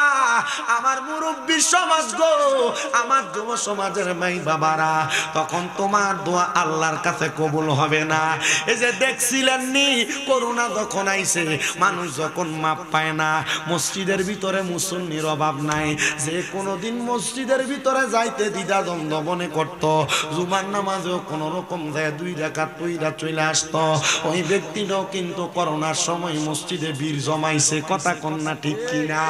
আমার মুরব্বী সমাজ গো, আমার যুব সমাজের মাই বাবারা, তখন তোমার দোয়া আল্লাহর কাছে কবুল হবে না। এই যে দেখছিলেন নি, করোনা যখন আইছে, মানুষ যখন মাপ পায় না, মসজিদের ভিতরে মুসল্লির অভাব নাই, যে কোনোদিন মসজিদের ভিতরে যাইতে দ্বিধা দ্বন্দ্ব মনে করত, জুমার নামাজেও কোনো রকম যায় 2 রাকাত পইরা চলে আসতো, ওই ব্যক্তিটাও কিন্তু করোনার সময় মসজিদে ভিড় জমাইছে। কথা কন্যা ঠিক কিনা?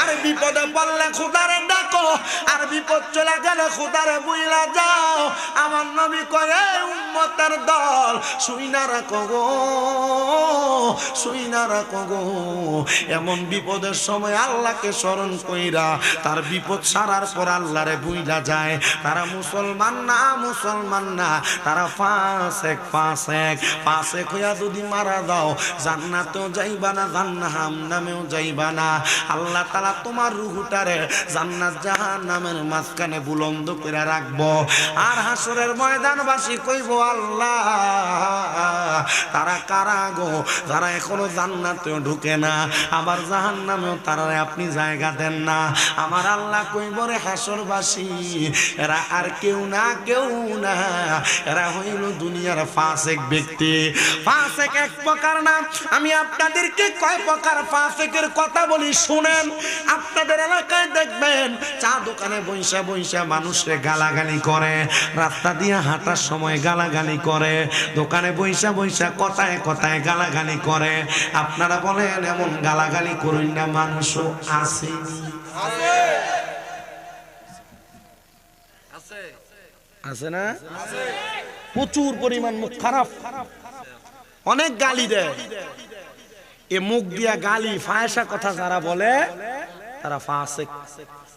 আর বিপদে পড়লে খোদারে ডাকো, আর বিপদ চলে গেলে খোদারে বুইলা যাও। আমার নবী কয়ে, উম্মতের দল শুইনা রাখো গো, শুইনা রাখো গো, এমন বিপদের সময় আল্লাহকে স্মরণ কইরা তার বিপদ সারার পর আল্লাহরে বুইলা যায়, তারা মুসলমান না, মুসলমান না, তারা ফাসেক, ফাসেক, ফাসেক হইয়া যদি মারা দাও, জান্নাতেও যাইবা না, জাহান্নামেও যাইবা না। আল্লাহ তাআলা তোমার রূহটারে জান্নাত জাহান্নামের মাঝখানে বুলন্দ করে রাখবো। আর হাসরের ময়দানবাসী কইব, আল্লাহ, তারা কারা গো, যারা এখনো জান্নাতেও ঢুকে না, আবার জাহান্নামেও তারা আপনি জায়গা দেন না। আমার আল্লাহ কইব, রে হাসরবাসী, এরা আর কেউ না, কেউ না, এরা হইল দুনিয়ার ফাসেক ব্যক্তি। ফাসেক এক প্রকার না, আমি আপনাদেরকে কয় প্রকার ফাসেকের কথা বলি শুনেন। আপনাদের এলাকায় দেখবেন চা দোকানে বইসা বইসা মানুষে গালাগালি করে, রাস্তা দিয়ে হাঁটার সময় গালাগালি করে, দোকানে বইসা বইসা কথায় কথায় গালাগালি করে। আপনারা বলেন, এমন গালাগালি করুন না মানুষও আছে? আছে না? প্রচুর পরিমাণ মুখ খারাপ, অনেক গালি দেয়। এ মুখ দিয়া গালি ফায়সা কথা যারা বলে, তারা ফাসেক।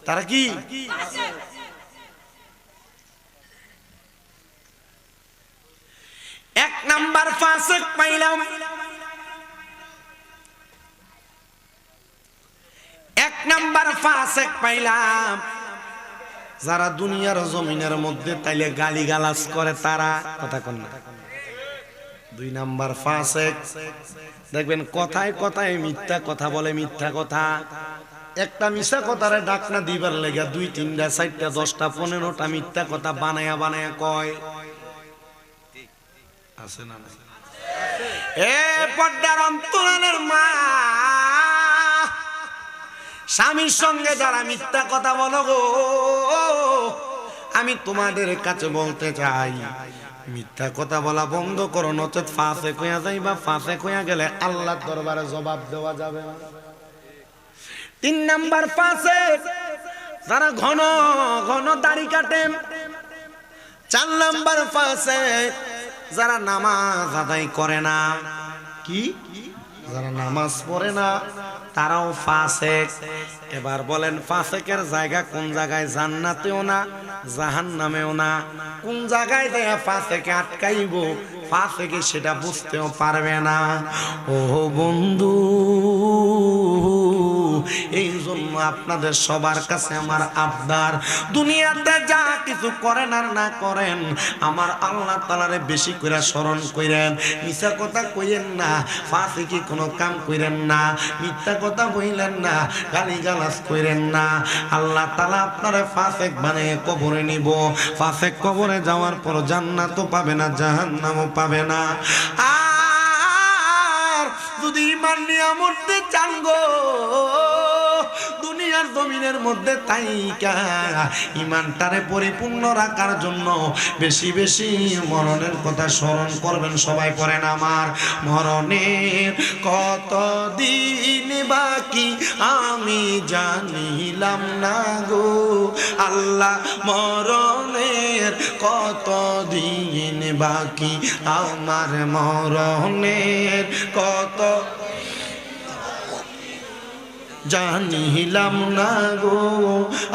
তারা কি? এক নাম্বার ফাসেক পাইলাম, এক নাম্বার ফাসেক পাইলাম, যারা দুনিয়ার জমিনের মধ্যে তাইলে গালি গালাজ করে, তারা। কথা কোন না? 2 নাম্বার ফাসেক, দেখবেন কথায় কথায় মিথ্যা কথা বলে, মিথ্যা কথা। একটা মিথ্যা কথারে ডাকনা দিবার লেগে 2, 3টা, 4টা, 10টা, 15টা মিথ্যা কথা বানায়া বানায়া কয়। আছে না? এ পর্দার অন্তরালের মা, স্বামীর সঙ্গে যারা মিথ্যা কথা বলো গো, আমি তোমাদের কাছে বলতে চাই, মিথ্যা কথা বলা বন্ধ করো, নচেত ফাসেক হইয়া যাইবা। ফাসেক হইয়া গেলে আল্লাহর দরবারে জবাব দেওয়া যাবে না। 3 নাম্বার ফাসেক, যারা ঘন ঘন দাড়ি কাটে। 4 নাম্বার ফাসেক, যারা নামাজ আদায় করে না, কি যারা নামাজ পড়ে না তারাও ফাসেক। এবার বলেন ফাসেকের জায়গা কোন জায়গায়? জান্নাতেও না জাহান্নামেও না। কোন জায়গায় দেয়া ফাসেকে আটকাইব, ফাসেকে সেটা বুঝতেও পারবে না। ও বন্ধু, এই জন্য আপনাদের সবার কাছে আমার আবদার, দুনিয়াতে যা কিছু করেন আর না করেন আমার আল্লাহ তাআলারে বেশি করে স্মরণ কইরেন। মিথ্যা কথা কইেন না, ফাসিকি কোনো কাম কইরেন না, মিথ্যা কথা বইলেন না, গালিগালাজ কইরেন না। আল্লাহ তাআলা আপনারে ফাসিক বানিয়ে কবরে নিব। ফাসিক কবরে যাওয়ার পর জান্নাতও পাবে না, জাহান্নামও পাবে না। আর যদি ঈমান নিয়ে মরতে চান গো, দুনিয়ার জমিনের মধ্যে তাইকা ঈমানটারে পরিপূর্ণ রাখার জন্য বেশি বেশি মরণের কথা স্মরণ করবেন। সবাই করেন আমার মরণের কত দিন বাকি আমি জানিলাম না গো আল্লাহ, মরণের কত দিন বাকি আমার, মরণের কত জানিলাম না গো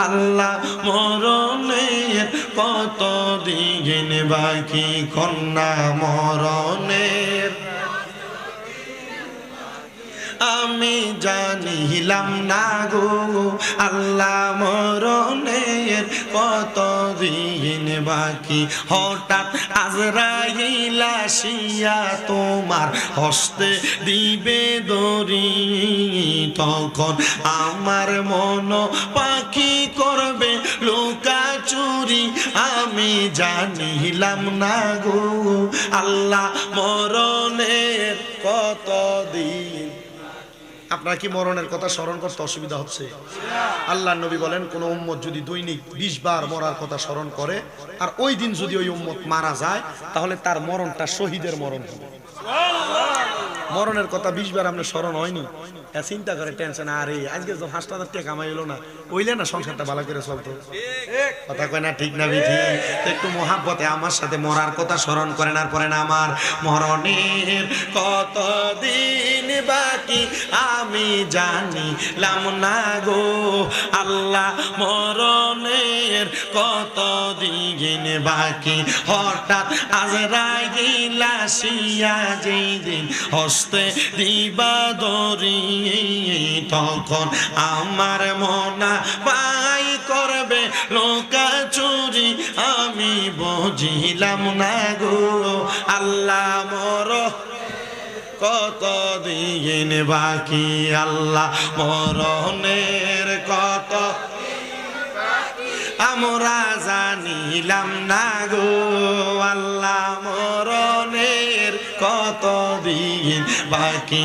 আল্লাহ, মরণের কত দিন বাকি, কন্যা মরণের আমি জানিলাম না গো আল্লাহ, মরণের কত দিন বাকি। হঠাৎ আজরাইল আসিয়া তোমার হস্তে দিবে দড়ি, তখন আমার মন পাখি করবে লুকাচুরি, আমি জানিলাম না গো আল্লাহ, মরণের কত দিন। আপনার কি মরণের কথা স্মরণ করতে অসুবিধা হচ্ছে? আল্লাহ নবী বলেন, কোন উম্মত যদি দৈনিক 20 বার মরার কথা স্মরণ করে আর ওই দিন যদি ওই উম্মত মারা যায় তাহলে তার মরণটা শহীদের মরণ হবে। মরণের কথা 20 বার আপনার স্মরণ হয়নি, চিন্তা করে টেনশন, আরে আজকে তো 5,000 টাকা কামাই হলো না, ওইলে না সংসারটা ভালো করে চলতো। কথা কয় না ঠিক না বিঠি? একটু মহাব্বতে আমার সাথে মরার কথা স্মরণ করেন আর পড়েন, আমার মরণের কত দিন বাকি আমি জানিলাম না গো আল্লাহ, মরণের কত দিন বাকি। হঠাৎ আজরাইল আসিয়া যেই দিন হস্তে দিবা দড়ি, তখন আমার মনা পাই করবে লুকাচুরি, আমি বুঝিলাম না গো আল্লাহ, মর কত দিন বাকি আল্লাহ, মরণের কত আমরা জানিলাম না গো আল্লাহ, মরণের কত দিন বাকি।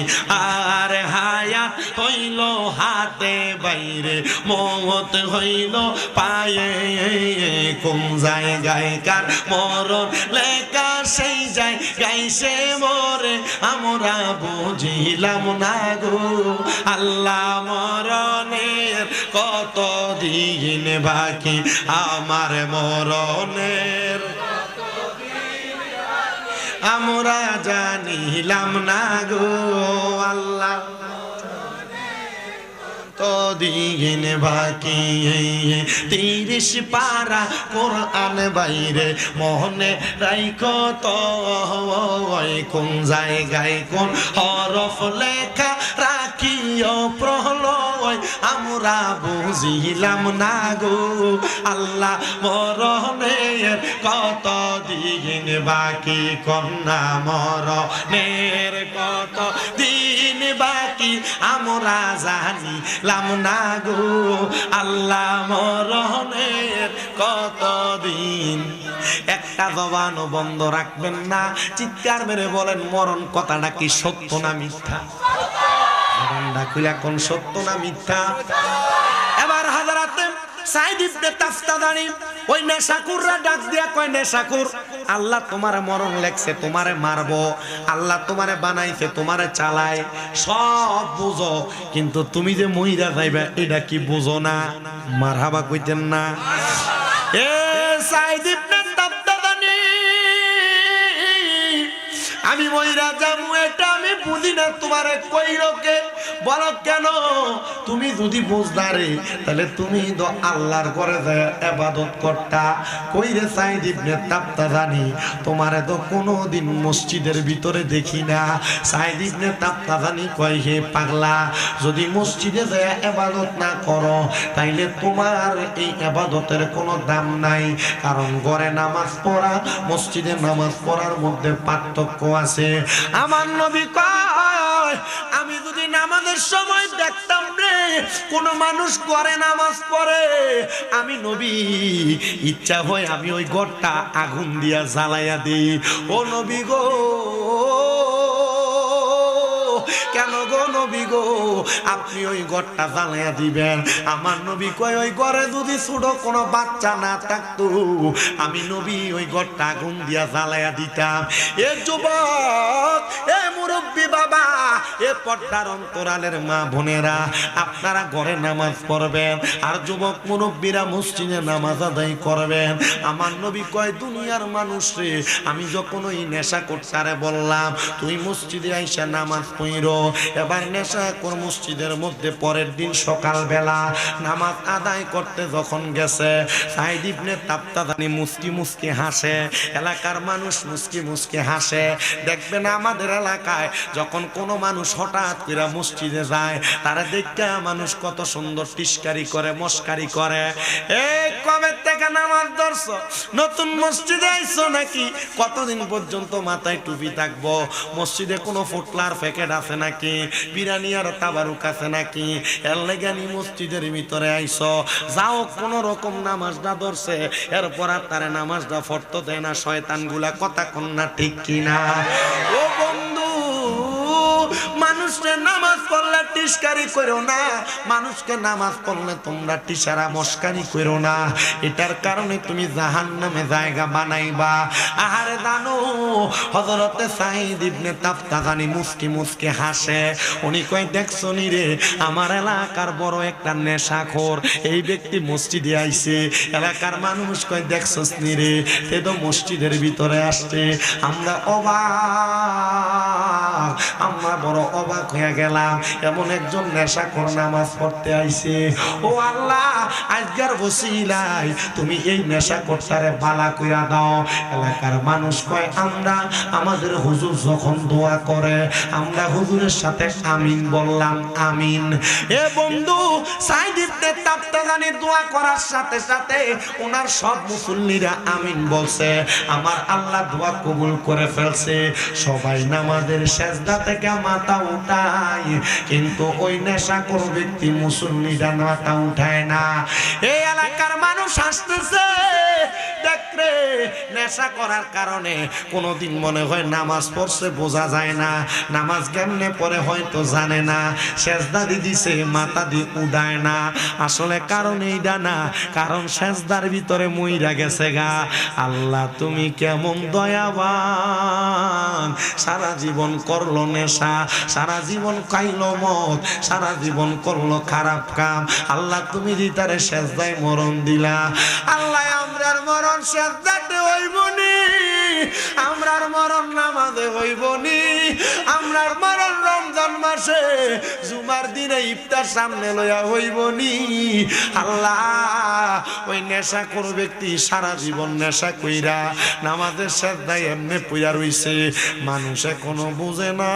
আর হায়াত হইল হাতে বাইরে, মওত হইল পায়ে, কোন জায়গায় কার মরণ লেখা সেই জায়গায় সে মরে, আমরা বুঝিলাম না গো আল্লাহ, মরণের কত দিন বাকি আমার, মরণের আমরা জানিলাম না গো আল্লাহ, দিন বাকি। 30 পারা কোরআন বাইরে মনে রাইখো তো, কোন জায়গায় কোন হরফ লেখা রাখিও প্রলয়, আমরা বুঝিলাম না গো আল্লাহ, মরণের কত দিন বাকি, কন্যা মরণের কত দিন বাকি আমরা জানিলাম না গো আল্লাহ, মরণের কত দিন। একটা জবানও বন্ধ রাখবেন না, চিৎকার মেরে বলেন মরণ কথাটা কি সত্য না মিথ্যা? জবানটা খুলে কোন সত্য না মিথ্যা? এবার হাজারাতে সাইদ ইবনে তাফতাদানি ওই নেশাকুররা ডাক দিয়া কয়, নেশাকুর আল্লাহ তোমারে মরণ লেখছে, তোমারে মারবো, আল্লাহ তোমারে বানাইছে, তোমারে চালায়, সব বুঝো, কিন্তু তুমি যে মইরা যাইবা এটা কি বুঝো না? মারহাবা কইতেন না? এ সাইদ ইবনে তাফতাদানি আমি মইরা যামু এটা আমি বুঝি না, তোমারে কইলো কে? বলো কেন? তুমি যদি বুঝদারে তাহলে তুমি তো আল্লাহর ঘরে যায় ইবাদত করতা। কইরে সাইদ ইবনে তাবতাজানি, তোমারে তো কোনোদিন মসজিদের ভিতরে দেখি না। সাইদ ইবনে তাবতাজানি কয়, হে পাগলা, যদি মসজিদে যায় ইবাদত না করো তাইলে তোমার এই ইবাদতের কোনো দাম নাই। কারণ ঘরে নামাজ পড়া মসজিদে নামাজ পড়ার মধ্যে পার্থক্য আছে। আমার নবী কয়, আমি যদি নামাজের সময় দেখতাম রে কোন মানুষ ঘরে নামাজ পড়ে, আমি নবী ইচ্ছা হয় আমি ওই ঘরটা আগুন দিয়া জ্বালাইয়া দিই। ও নবী গো, কেন গো নবী গো, আপনি ওই ঘরটা জ্বালাইয়া দিবেন? আমার নবী কয়, ওই ঘরে যদি ছোট কোনো বাচ্চা না থাকতো আমি নবী ওই ঘরটা আগুন দিয়া জ্বালাইয়া দিতাম। এ যুবক, এ মুরব্বী বাবা, এ পর্দার অন্তরালের মা বোনেরা, আপনারা ঘরে নামাজ পড়বেন আর যুবক মুরব্বীরা মসজিদে নামাজ আদায় করবেন। আমার নবী কয়, দুনিয়ার মানুষ রে, আমি যখন ওই নেশা করতারে বললাম তুই মসজিদে আইসা নামাজ পড়ো, এবার নেশা কর মসজিদের মধ্যে। পরের দিন সকালবেলা নামাজ আদায় করতে যখন গেছে, সাইদ ইবনে তাবতাজানি মুস্কি মুস্কি হাসে, এলাকার মানুষ মুস্কি মুস্কি হাসে। দেখবেন আমাদের এলাকায় যখন কোনো মানুষ হঠাৎ করে মসজিদে যায়, তারা দেখতে মানুষ কত সুন্দর টিস্কারি করে, মস্কারি করে। এই কবে থেকে নামাজ ধরছো? নতুন মসজিদে আইছো নাকি? কতদিন পর্যন্ত মাথায় টুপি থাকবো? মসজিদে কোনো ফুটলার প্যাকেট আছে নাকি? বিরিয়ানি আর তাবারুক আছে নাকি? এর লেগানি মসজিদের ভিতরে আইছো? যাও, কোন রকম নামাজটা ধরছে, এরপর আর তারে নামাজটা ফরতে দেয় না শয়তান গুলা। কথা কন্যা ঠিক কিনা? ও বন্ধু, মানুষকে নামাজ পড়লে টিস্কারি করো না, মানুষকে নামাজ পড়লে তোমরা টিসারা মস্কারি করো না। এটার কারণে তুমি জাহান্নামে জায়গা বানাইবা। আহারে জানো, হযরতে সাইদ ইবনে তাবতাজানি মুস্কি মুস্কি হাসে। উনি কয়, দেখছো নি রে, আমার এলাকার বড় একটা নেশাখোর এই ব্যক্তি মসজিদে আইছে। এলাকার মানুষ কয়, দেখছোস নি রে, সে তো মসজিদের ভিতরে আসছে। আমরা অবাক, আমরা বড় অবাক হয়ে গেলাম, এমন একজন নেশাখোর নামাজ পড়তে আইছে। ও আল্লাহ, আজকের ওসিলায় তুমি এই নেশাখোরটারে বালা কইরা দাও। এলাকার মানুষ কয়, আমরা আমাদের হুজুর যখন দোয়া করে আমরা হুজুরের সাথে আমিন বললাম, আমিন। এ বন্ধু, সাইদ ইবনে তাবতাজানি দোয়া করার সাথে সাথে ওনার সব মুসল্লিরা আমিন বলছে। আমার আল্লাহ দোয়া কবুল করে ফেলছে। সবাই নামাজের সেজদা থেকে মাথা উঠায়, কিন্তু ওই নেশাখোর ব্যক্তি মুসল্লিরা মাথা উঠায় না। এই এলাকার মানুষ হাসতেছে, দেখরে নেশা করার কারণে কোনোদিন মনে হয় নামাজ পড়ছে, বোঝা যায় না নামাজ কেমনে পড়ে, হয়তো জানে না, সেজদা দিছে মাথা দিয়ে উড়ায় না। আসলে কারণ এইটা না, কারণ সেজদার ভিতরে মইরা গেছে গা। আল্লাহ তুমি কেমন দয়াবান, সারা জীবন করলো নেশা, সারা জীবন খাইলো মদ, সারা জীবন করলো খারাপ কাম। আল্লাহ তুমি দিতারে সেজদায় মরণ দিলা। আল্লাহ আমরার মরণ সেজদাতে হইবনি, আমরার মরণ নামাজে হইবনি, আমরার মরণ রমজান মাসে জুমার দিনে ইফতার সামনে লইয়া হইবনি। আল্লাহ, ওই নেশাখোর ব্যক্তি সারা জীবন নেশা কইরা নামাজের সেজদায় এমনি পইয়া রইছে, মানুষ এখনো বুঝে না।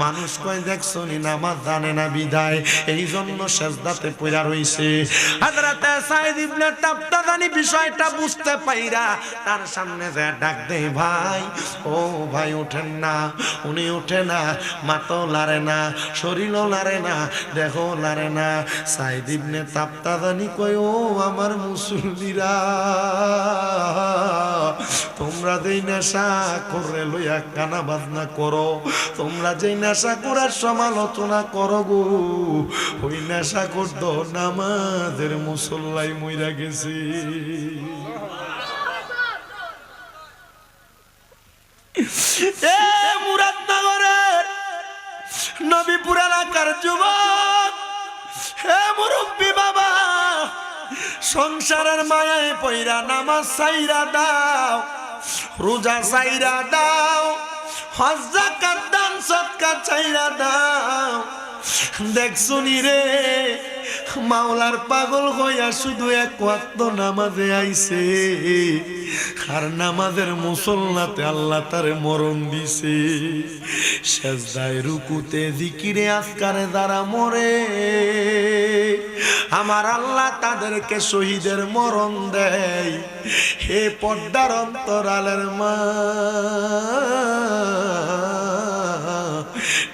মানুষ কয়, দেখছো নি নামাজ জানে না বিদায় এই জন্য সেজদাতে পইরা রইছে। হযরত সাইদ ইবনে তাবতাজানি বিষয়টা বুঝতে পাইরা তার সামনে যে ডাক দেয়, ভাই, ও ভাই ওঠেন না। উনি ওঠে না, মাথাও লারে না, শরীরও লারে না, দেহও লারে না। সাইদ ইবনে তাবতাজানি কয়, ও আমার মুসল্লিরা, তোমরা যেই নেশা করে লইয়া কানা বাজনা করো, তোমরা যেই নেশা করার সমালোচনা করো গো, ওই নেশা করতো নামাজের মুসল্লাই মইরা গেছে। এ মুরাদনগরের নবীপুর এলাকার যুবক, হে মুরব্বী বাবা, সংসারের মায়ায় পইরা নামাজ ছাইরা দাও। রোজা চাইরা দাও, হজ যাকাত দান সদকা চাইরা দাও। দেখছুনি রে মাওলার পাগল হইয়া শুধু এক ওয়াক্ত নামাজে আইছে, আর নামাজের মুসল্লাতে আল্লাহ তারে মরণ দিছে। সেজদায় রুকুতে জিকিরে আজকারে যারা মরে, আমার আল্লাহ তাদেরকে শহীদের মরণ দেয়। হে পর্দার অন্তরালের মা,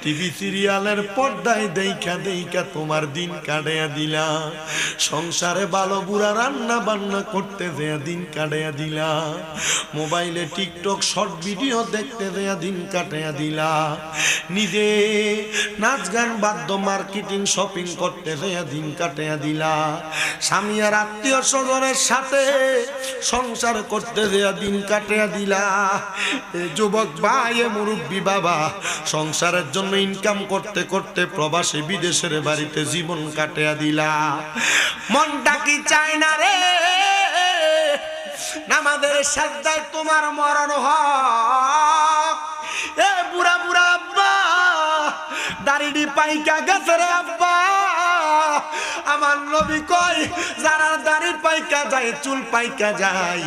টিভি সিরিয়ালের পর্দায় দেখা দেখা তোমার দিন কাটাইয়া দিলা, সংসারে ভালো বুড়া রান্না বান্না করতে দেয়া দিন কাটাইয়া দিলা, মোবাইলে টিকটক শর্ট ভিডিও দেখতে দেয়া দিন কাটাইয়া দিলা, নিজে নাচ গান বাদ্য মার্কেটিং শপিং করতে দেয়া দিন কাটাইয়া দিলা, স্বামী আর আত্মীয় স্বজনের সাথে সংসার করতে দেয়া দিন কাটাইয়া দিলা। যুবক ভাই, মুরব্বী বাবা, সংসারের জন্য ইনকাম করতে করতে প্রবাসী বিদেশের বাড়িতে জীবন কাটিয়া দিলা। মনটা কি চায় না রে নামাজের সাজদায় তোমার মরণ হোক? এ বুড়া বুড়া আব্বা, দাড়ি পাইকা গেছে রে আব্বা। আমার নবী কয়, যারা দাড়ি পাইকা যায়, চুল পাইকা যায়,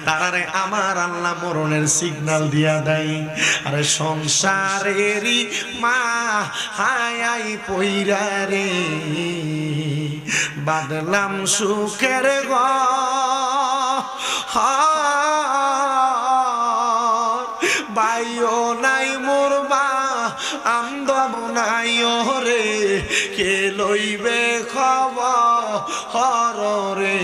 তারারে আমার আল্লাহ মরণের সিগন্যাল দিয়া দেয়। আরে সংসারেরই মা হায়াই পইরা রে, বাদলাম সুখের বাইও নাই মোরবা আমদব নাই রে, কে লইবে খবর রে,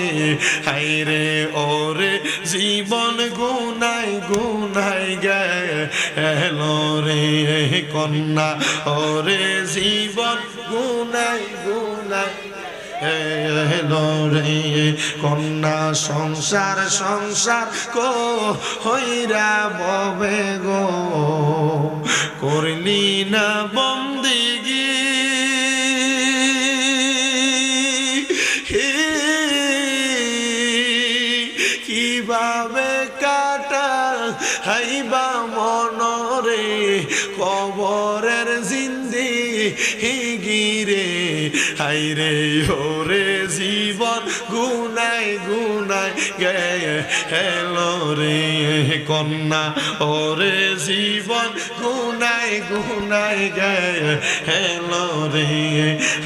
হাই রে ওরে জীবন গুনাই গুনাই গেল রে কন্যা, ওরে জীবন গুনাই গুনাই এলো রে কন্যা। সংসার সংসার কো হইরা ববে গো, করলি না বন্দিগি, কিভাবে কাটা হাইবা মনরে কবরের জিন্দেগি রে, হাইরে ওরে জীবন গুনাই গুনাই গেল রে কন্যা, ওরে জীবন গুনাই গুনাই গেল রে,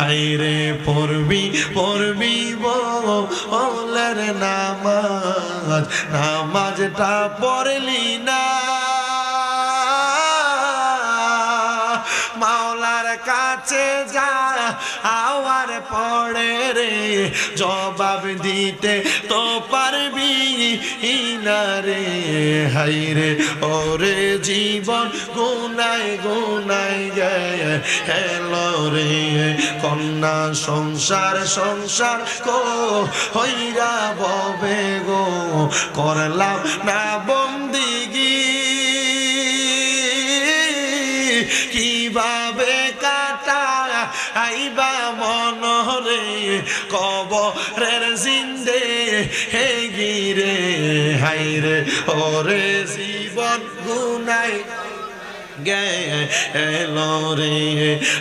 হাইরে পড়বি পড়বি বলের নামাজ, নামাজটা পড়লি না, মাওলার কাছে যা আওয়ার পড়ে রে, জবাব দিতে তো পারবি না রে, হাই রে ওরে জীবন গুনাই গুনাই গেল রে কন্যা। সংসার সংসার কো হইরা ববে গো, করলাম না বন্দিগি, কিভাবে কাটা আইবা মনরে কবরের জিন্দেগি রে, হাইরে ওরে জীবন গুনাই গেল রে,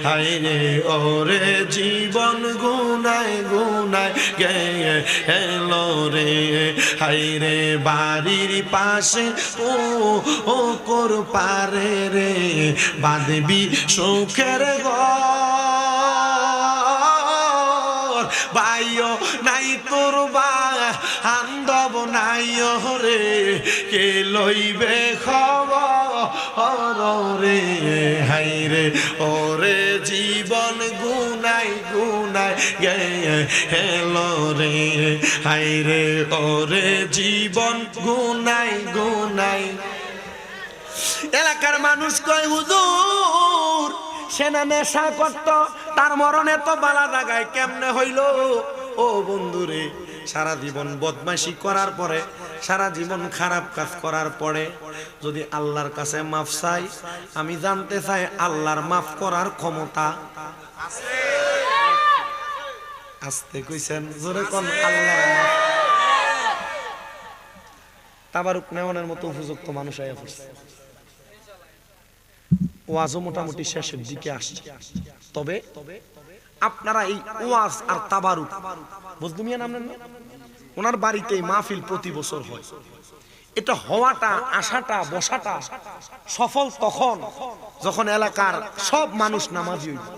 হাইরে ওরে জীবন গুনাই গুনাই গেল রে, হাইরে বাড়ির পাশে ও কর পারে রে, বাঁধবি সুখের ঘর, বাইও নাই তোর বান্ধব নাই রে, কে লইবে খবর রে, হাইরে ওরে জীবন গুনাই গুনাই গেল রে, হাইরে ওরে জীবন গুনাই গুনাই। এলাকার মানুষ কয়, হুজুর সেনা নেশা করত, তার মরণে তো বালা জায়গায় কেমনে হইল? ও বন্ধুরে, সারা জীবন বদমাইশি করার পরে, সারা জীবন খারাপ কাজ করার পরে যদি আল্লাহর কাছে মাফ চাই, আমি জানতে চাই আল্লাহর মাফ করার ক্ষমতা আছে? আসতে কইছেন জোরে কোন? আল্লাহ তাবারুক নেওয়ানোর মতো উপযুক্ত মানুষ আয়া পড়ছে। ওয়াজও মোটামুটি শেষের দিকে আসছে। তবে আপনারা এই ওয়াজ আর তাবারুক বজলু মিয়া নাম নেন না? ওনার বাড়িতে মাহফিল প্রতি বছর হয়। এটা হওয়াটা, আসাটা, বসাটা সফল তখন যখন এলাকার সব মানুষ নামাজি হইবে।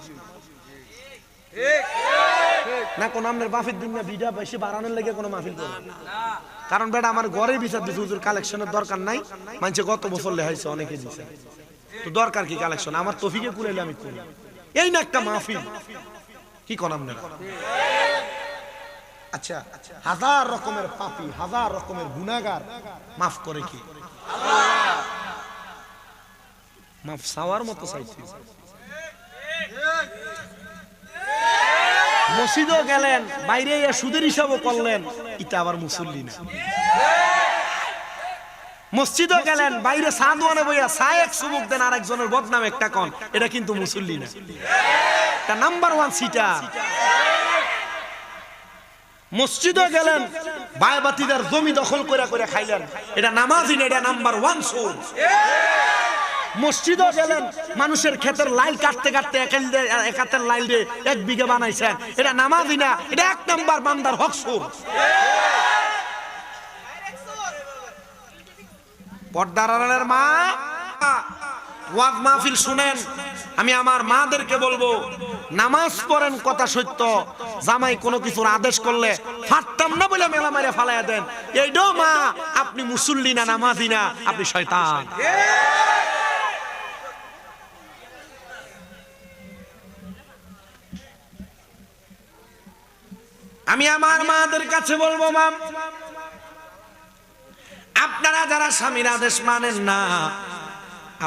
না কোন আমনের বাফের দিন না ভিডিও বেশি বাড়ানোর লেগে কোনো মাহফিল করে না। কারণ বেটা আমার ঘরে বিচার দিচ্ছে, হুজুর কালেকশনের দরকার নাই, মানুষে গত বছর লেহাইছে, অনেকে দিছে, তো দরকার কি কালেকশন? আমার তফিকে কুড়াইলে আমি করি, এই না একটা মাহফিল। কি কোন আমনে? আচ্ছা, হাজার রকমের পাপী, হাজার রকমের গুনাহগার মাফ করে কি? মাফ চাওয়ার মতো চাইছি। মসজিদও গেলেন, বাইরে সুদের হিসাবও করলেন, এটা আবার মুসল্লি না। মসজিদও গেলেন, বাইরে চা দোয়ানে বইয়া চা এক চুমুক দেন, আরেকজনের বদনাম একটা কন, এটা কিন্তু মুসল্লি না। এটা নাম্বার 1 সিটার। মসজিদও গেলেন, বায়বাতিদার জমি দখল করে করে খাইলেন, এটা নামাজি না, এটা নাম্বার 1 সুদ। মসজিদও গেলেন, মানুষের ক্ষেতের লাইল কাটতে কাটতে এক হাতের লাইল দিয়ে 1 বিঘা বানাইছেন, এটা নামাজি না, এটা 1 নাম্বার বান্দার হক সুদ। পর্দার আড়ালের মা, ওয়াজ মাহফিল শুনেন, আমি আমার মাদেরকে বলবো, নামাজ পড়েন, কথা সত্য, জামাই কোনো কিছুর আদেশ করলে ফাটতাম না বলে মেলা মারে ফালাইয়া দেন, এইটাও মা, আপনি মুসল্লি না, নামাজি না, আপনি শয়তান। আমি আমার মাদের কাছে বলবো, মা, আপনারা যারা স্বামীর আদেশ মানেন না,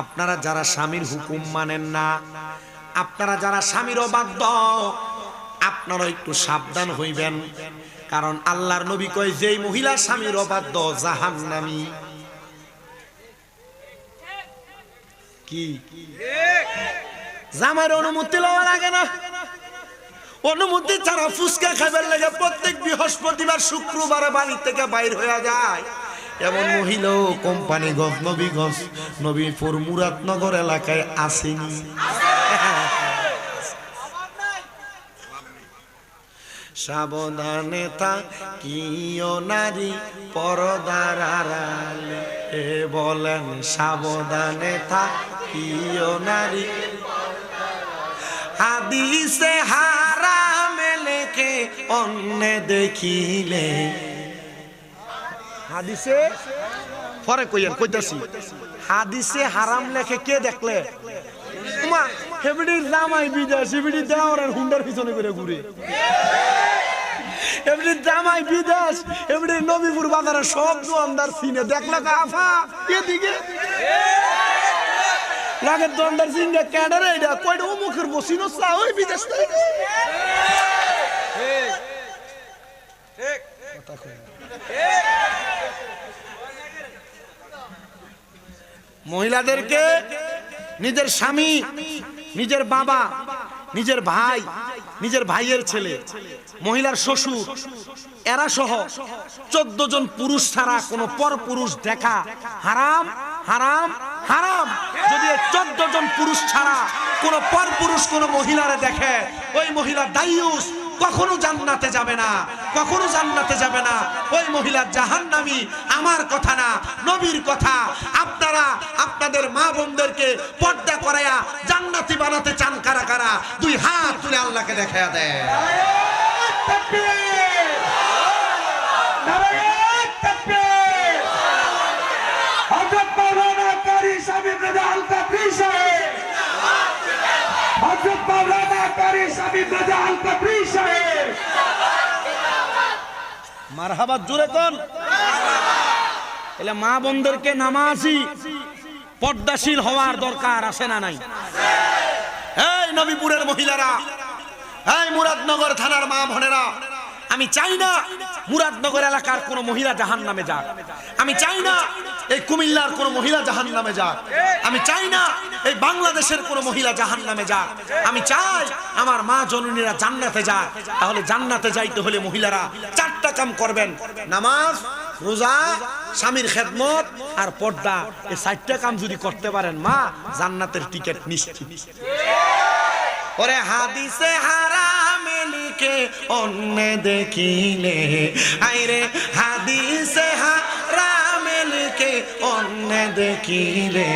আপনারা যারা স্বামীর হুকুম মানেন না, আপনারা যারা স্বামীর অবাধ্য, আপনারা একটু সাবধান হইবেন। কারণ আল্লাহর নবী কয়, যেই মহিলা স্বামীর অবাধ্য জাহান্নামী। কি জামাইয়ের অনুমতি লওয়া লাগে না? অনুমতি ছাড়া ফুসকা খাবার লাগে প্রত্যেক বৃহস্পতিবার শুক্রবারে বাড়ি থেকে বাইর হয়ে যায়। এমন মহিলা কোম্পানিগঞ্জ, নবীগঞ্জ, নবীপুর, মুরাদনগর এলাকায় আসেনি। সাবধানে থাকিও নারী পর্দার আড়ালে, বলেন সাবধানে থাকিও নারী। হাদিসে হারামে লেখে অন্য দেখিলে, হাদিসে পরে কইয়েন কইতাছি, হাদিসে হারাম লেখে কে দেখলে? মা হেবড়ির জামাই বিদেশ, হেবড়ি দেওয়ারের হুন্ডার পিছনে করে ঘুরে, হেবড়ির জামাই বিদেশ, হেবড়ির নবীপুর বাজারে সব দোকানদার চিনে, দেখলে আফা এদিকে লাগে দোকানদার চিনে, ক্যাডারে এটা কয়টা মুখের বসিনো চা ওই বিদেশ থেকে। মহিলাদেরকে নিজের স্বামী, নিজের বাবা, নিজের ভাই, নিজের ভাইয়ের ছেলে, মহিলার শ্বশুর, এরা সহ 14 জন পুরুষ ছাড়া কোনো পর পুরুষ দেখা হারাম, হারাম, হারাম। যদি 14 জন পুরুষ ছাড়া কোনো পর পুরুষ কোনো মহিলারে দেখে, ওই মহিলা দায়ুস, কখনো জান্নাতে যাবে না, কখনো জান্নাতে যাবে না, ওই মহিলা জাহান্নামী। আমার কথা না, নবীর কথা। আপনারা আপনাদের মা বোনদেরকে পর্দা করায়া জান্নাতি বানাতে চান কারা কারা? 2 হাত তুলে আল্লাহকে দেখায়া দেয়। মারহাবা জোরে কোন? তাহলে মা বোনদেরকে নামাজি পর্দাশীল হওয়ার দরকার আছে না নাই? এই নবীপুরের মহিলারা, এই মুরাদনগর থানার মা বোনেরা, আমি চাই না মুরাদনগর এলাকার কোন মহিলা জাহান্নামে যাক। আমি চাই না এই কুমিল্লার কোন মহিলা জাহান্নামে যাক। আমি চাই না এই বাংলাদেশের কোন মহিলা জাহান্নামে যাক। আমি চাই আমার মা জননীরা জান্নাতে যাক। তাহলে জান্নাতে যাইতে হলে মহিলারা 4টা কাম করবেন: নামাজ, রোজা, স্বামীর খেদমত আর পর্দা, এই 4টা কাম যদি করতে পারেন মা, জান্নাতের টিকিট নিশ্চিত। ওরে হাদিসে হারামে লিখে অন্য দেখিলে, আইরে হাদিসে হারামে লিখে অন্য দেখিলে,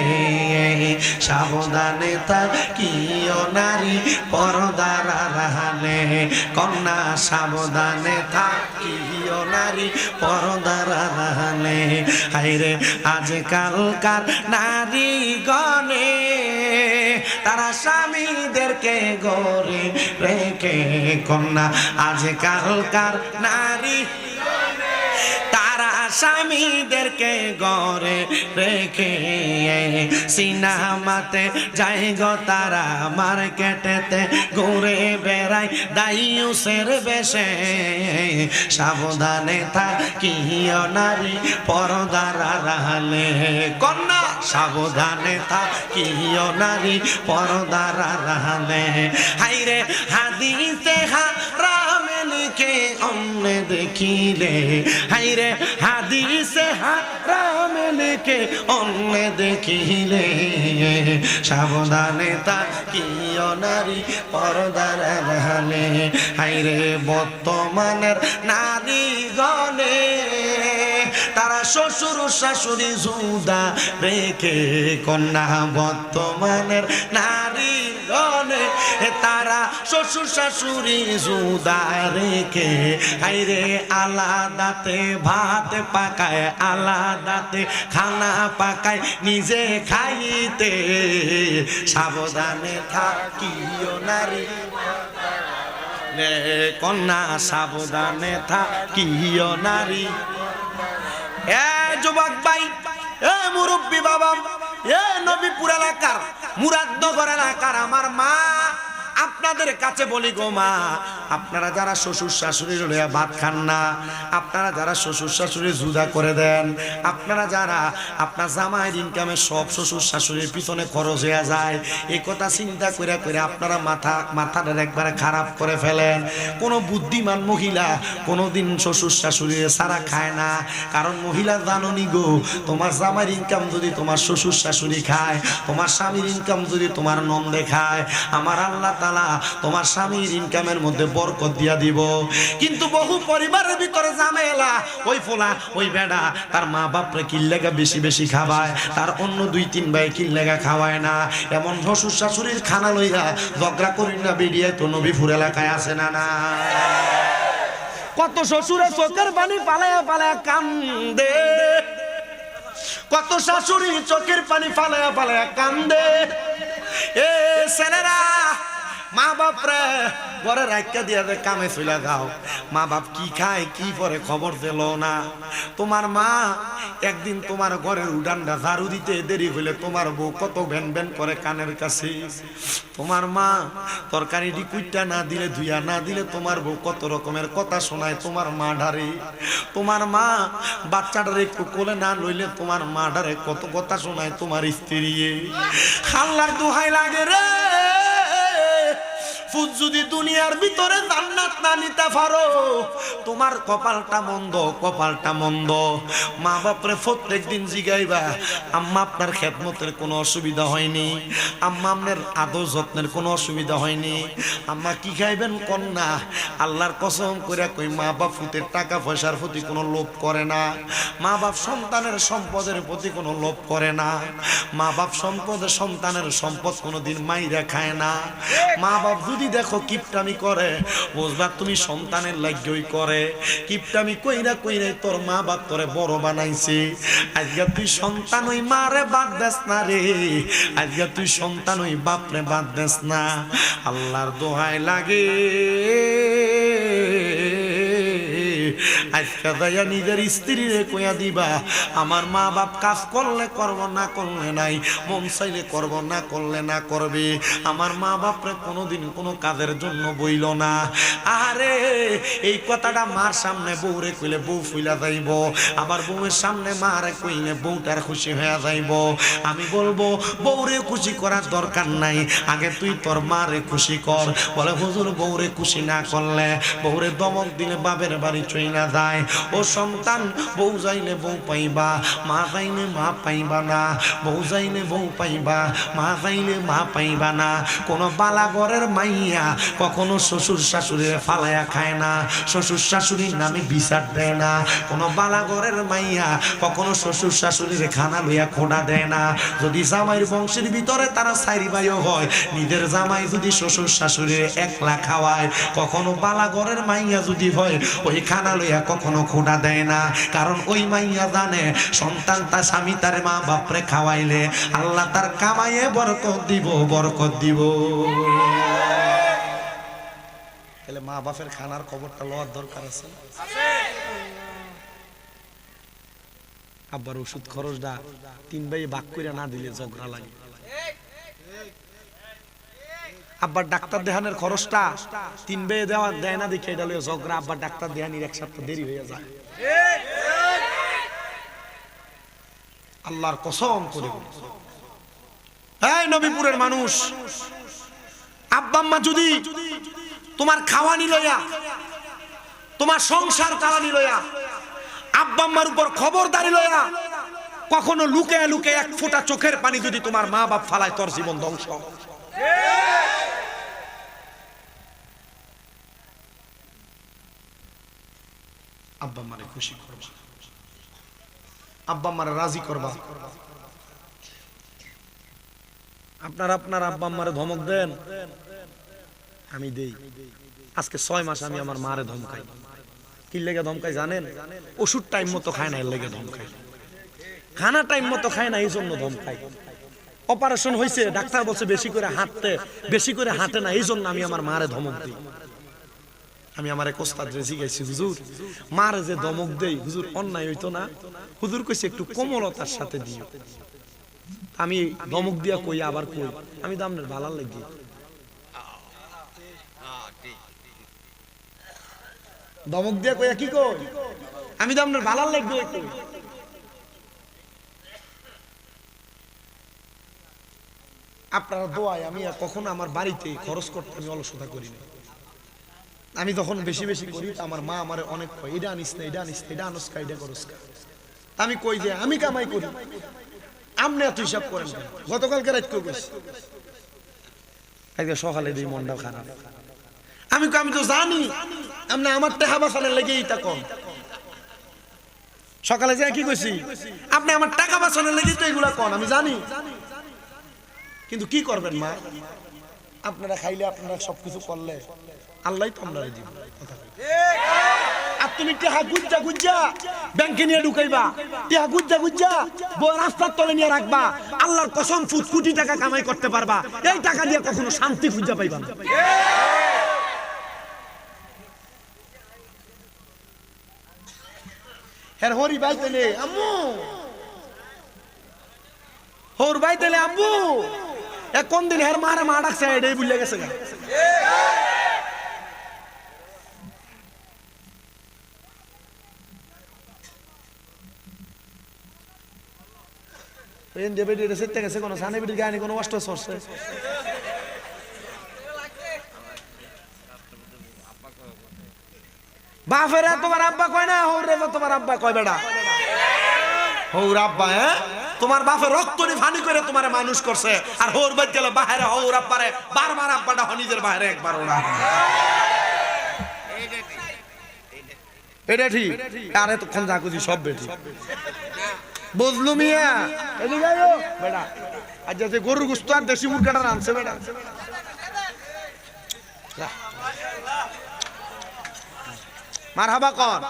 সাবধানে থাকিও নারী পর্দার আড়ালে, কন্যা সাবধানে থাকিও নারী পর্দার আড়ালে। আইরে আজকালকার নারী গণে তারা স্বামীদেরকে গড়ে রেখে, কন্যা আজকালকার নারী তারা স্বামীদেরকে গড়ে রেখে, সিনেমাতে যাই গো তারা, মার্কেটেতে ঘুরে বেড়ায় দাইয়ুসের বেশে, সাবধানে থাকিও নারী পর্দার আড়ালে, কন্যা সাবধানে থাকিও নারী পর্দার আড়ালে। হাইরে হাদিসে হারামে লিখে অন্য দেখিলে, হাইরে হাদিসে হারামে লিখে অন্য দেখিলে, সাবধানে থাকিও নারী পর্দার আড়ালে। হাইরে বর্তমানের নারী গণে তারা শ্বশুর শাশুড়ি জুদা রেখে, কন্যা বর্তমানের নারী গণে তারা শ্বশুর শাশুড়ি জুদা রেখে, আইরে আলাদাতে ভাত পাকায়, আলাদাতে খানা পাকায়, নিজে খাইতে, সাবধানে থাকিও নারী, কন্যা সাবধানে থাকিও নারী। এ যুবক ভাই, এ মুরব্বী বাবা, এ নবীপুর এলাকার, মুরাদনগর এলাকার আমার মা, আপনাদের কাছে বলি গো মা, আপনারা যারা শ্বশুর শাশুড়ি লইয়া ভাত খান না, আপনারা যারা শ্বশুর শাশুড়ি জুদা করে দেন, আপনারা যারা আপনার জামাইয়ের ইনকামে সব শ্বশুর শাশুড়ির পিছনে খরচ হয়ে যায়, এই কথা চিন্তা করে করে আপনারা মাথাটা একবারে খারাপ করে ফেলেন। কোনো বুদ্ধিমান মহিলা কোনোদিন শ্বশুর শাশুড়ি সারা খায় না, কারণ মহিলা জাননি গো, তোমার জামাইয়ের ইনকাম যদি তোমার শ্বশুর শাশুড়ি খায়, তোমার স্বামীর ইনকাম যদি তোমার নন্দে খায়, আমার আল্লাহ তাআলা তোমার স্বামীর ইনকামের মধ্যে বরকত দিয়া দিব। কিন্তু বহু পরিবারের ভিতরে ঝামেলা, ওই ফোলা ওই বেড়া তার মা বাপরে কিল্লেগা বেশি বেশি খাওয়ায়, তার অন্য 2-3 ভাই কিল্লেগা খাওয়ায় না, এমন শ্বশুর শাশুড়ির খানা লইয়া ঝগড়া করি না বেরিয়ে তো নবীপুর এলাকায় আছে না না? কত শ্বশুরের চোখের পানি পালায়া পালায়া কান্দে, কত শাশুড়ি চোখের পানি পালায়া পালায়া কান্দে। এ ছেলেরা, মা বাপ রে ঘরে রাখা দিয়া কামে চলে যাও, মা বাপ কি খায় কি পরে খবর দিল না। তোমার মা একদিন তোমার ঘরের উঠানটা ঝাড়ু দিতে দেরি হইলে তোমার বউ কত ভ্যান ভ্যান করে কানের কাছে। তোমার মা তরকারিটি কুইটা না দিলে, ধুইয়া না দিলে তোমার বউ কত রকমের কথা শোনায় তোমার মা ডারে। তোমার মা বাচ্চাটারে একটু কোলে না লইলে তোমার মা ডারে কত কথা শোনায় তোমার স্ত্রী। আল্লাহর দোহাই লাগে রে, যদি দুনিয়ার ভিতরে জান্নাত না নিতে পারো, তোমার কপালটা মন্দ, কপালটা মন্দ। মা বাপরে প্রত্যেক দিন জিগাইবা, আম্মা আপনার খেদমতের কোনো অসুবিধা হয়নি, আম্মা আপনার আদর যত্নের কোনো অসুবিধা হয়নি, আম্মা কি খাইবেন কন্যা। আল্লাহর কসম করে কই, মা বাপ ফুতের টাকা পয়সার প্রতি কোনো লোভ করে না, মা বাপ সন্তানের সম্পদের প্রতি কোনো লোভ করে না, মা বাপ সন্তানের সম্পদ কোনোদিন মাইরা খায় না। মা বাপ যদি দেখো কিপটামি করে, বুঝবা তুমি সন্তানের লাগই করে। কিপটামি কইরা কইরা তোর মা বাপ তোরে বড় বানাইছে। আজকে তুই সন্তান ওই মারে বাদ দেস না রে, আজকে তুই সন্তান ওই বাপরে বাদ দেস না। আল্লাহর দোহাই লাগে, আজকে যাইয়া নিজের স্ত্রীরে কইয়া দিবা, আমার মা বাপ কাজ করলে করব, না করলে নাই, মন চাইলে করব, না করলে না করবে। আমার মা বাপরে কোনোদিন কোনো কাজের জন্য বইল না। আরে এই কথাটা মার সামনে বউরে কইলে বউ ফুইলা যাইব, আবার বউয়ের সামনে মারে কইলে বউটার খুশি হয়ে যাইব। আমি বলবো বউরে খুশি করার দরকার নাই, আগে তুই তোর মারে খুশি কর। বলে হুজুর বউরে খুশি না করলে, বউরে দমক দিলে বাপের বাড়ি চইলা যায়। যায়। ও সন্তান, বউ যাইলে বউ পাইবা, মা যাইলে মা পাইবা না। বউ যাইলে বউ পাইবা, মা যাইলে মা পাইবা না। কোনো বালাগরের মাইয়া কখনো শ্বশুর শাশুড়ির ফালায়া খায় না, শ্বশুর শাশুড়ির নামে বিচার দেয় না। কোনো বালাগরের মাইয়া কখনো শ্বশুর শাশুড়ির খানা লইয়া খোঁড়া দেয় না। যদি জামাইয়ের বংশের ভিতরে তারা চারি ভাইও হয়, নিজের জামাই যদি শ্বশুর শাশুড়ির একলা খাওয়ায়, কখনো বালাগরের মাইয়া যদি হয় ওই খানা লইয়া কখনো খোঁড়া দেয় না। কারণ ওই মাইয়া জানে সন্তান তার স্বামী তার মা বাপরে খাওয়াইলে আল্লাহ তার কামাইয়ে বরকত দিব, বরকত দিব। তাহলে মা বাপের খানার খবরটা লওয়ার দরকার আছে। আব্বার ওষুধ খরচটা 3 ভাই ভাগ করে না দিলে ঝগড়া লাগে। আব্বার ডাক্তার দেখানোর খরচটা 3 ভাই দেওয়া দেয় না দেখে এটা লইয়া ঝগড়া। আব্বার ডাক্তার দেখানির 1 সপ্তাহ দেরি হয়ে যায়। আল্লাহর কসম করে এই নবীপুরের মানুষ, আব্বা আম্মা যদি তোমার খাওয়ানি লইয়া, তোমার সংসার চালানি লইয়া, আব্বা আম্মার উপর খবরদারি লইয়া কখনো লুকে লুকে 1 ফোঁটা চোখের পানি যদি তোমার মা বাপ ফালায়, তোর জীবন ধ্বংস। আব্বা আম্মারে খুশি করবা, আব্বা আম্মারে রাজি করবা। আপনার আব্বা আম্মারে ধমক দেন, আমি দেই। আজকে 6 মাস আমি আমার মারে ধমকাই। কি লেগে ধমকাই জানেন? ওষুধ টাইম মতো খায় না, এর লেগে ধমকাই। খানা টাইম মতো খায় না, এই জন্য ধমকাই। অপারেশন হয়েছে, ডাক্তার বলছে বেশি করে হাঁটে না, এই জন্য আমি আমার মারে ধমক দিই। আমি আমার এক ওস্তাদ রেজি গাইছি, হুজুর মারে যে ধমক দেই হুজুর অন্যায় হইতো না? হুজুর কইছে একটু কোমলতার সাথে দিও। আমি ধমক দিয়া কই, আবার কই আমি দামনের ভালো লাগি। ধমক দিয়া কইয়া কি কই, আমি দামনের ভালো লাগবে। আপনারা দোয়ায় আমি কখনো আমার বাড়িতে খরচ করতে আমি অলসতা করি না। আমি যখন বেশি বেশি করি আমার মা আমার অনেক কয়, এটা আনিস না, এটা আনিস না, এটা আনস কা, এটা করস কা। আমি কই যে আমি কামাই করি, আপনি এত হিসাব করেন না। গতকালকে রাত কেউ গেছি, সকালে দিই মনটা খারাপ। আমি তো জানি আপনি আমার টাকা বাঁচানোর লেগে এটা কম। সকালে যে কি কইছি, আপনি আমার টাকা বাঁচানোর লেগে তো এগুলা কম, আমি জানি। কিন্তু কি করবেন মা, আপনারা খাইলে, আপনারা সবকিছু করলে আল্লাহ তো আপনারা দিবেন। আর তুমি টাকা গুজ্জা ব্যাংকে নিয়ে ঢুকাইবা, টাকা গুজ্জা রাস্তার তলে নিয়ে রাখবা, আল্লাহর কসম কোটি টাকা কামাই করতে পারবা, এই টাকা দিয়ে কখনো শান্তি খুঁজে পাইবা না। হরি ভাই তেলে আম্মু, হর ভাই তেলে আম্মু, কোন দিন হের মারে মা ডাকছে এটাই ভুলে গেছে। কোনো সানে বিটির গায়ে কোনো কষ্ট সরছে। বাপেরা তোমার আব্বা কয় না, হৌরে তোমার আব্বা কয় বেড়া হৌর আব্বা। হ্যাঁ, তোমার বাপের রক্ত ফানি করে তোমার মানুষ করছে, আর হৌর বাদ গেল বাহিরে হৌর আব্বারে বারবার আব্বাটা নিজের বাহিরে একবার ওরা। এটা ঠিক, আর এতক্ষণ যা খুঁজি সব বেঠি বুঝলু মিয়া। বেড়া আজ যে গরুর গুস্ত আর দেশি মুরগাটা রানছে বেড়া। মারহাবা কর।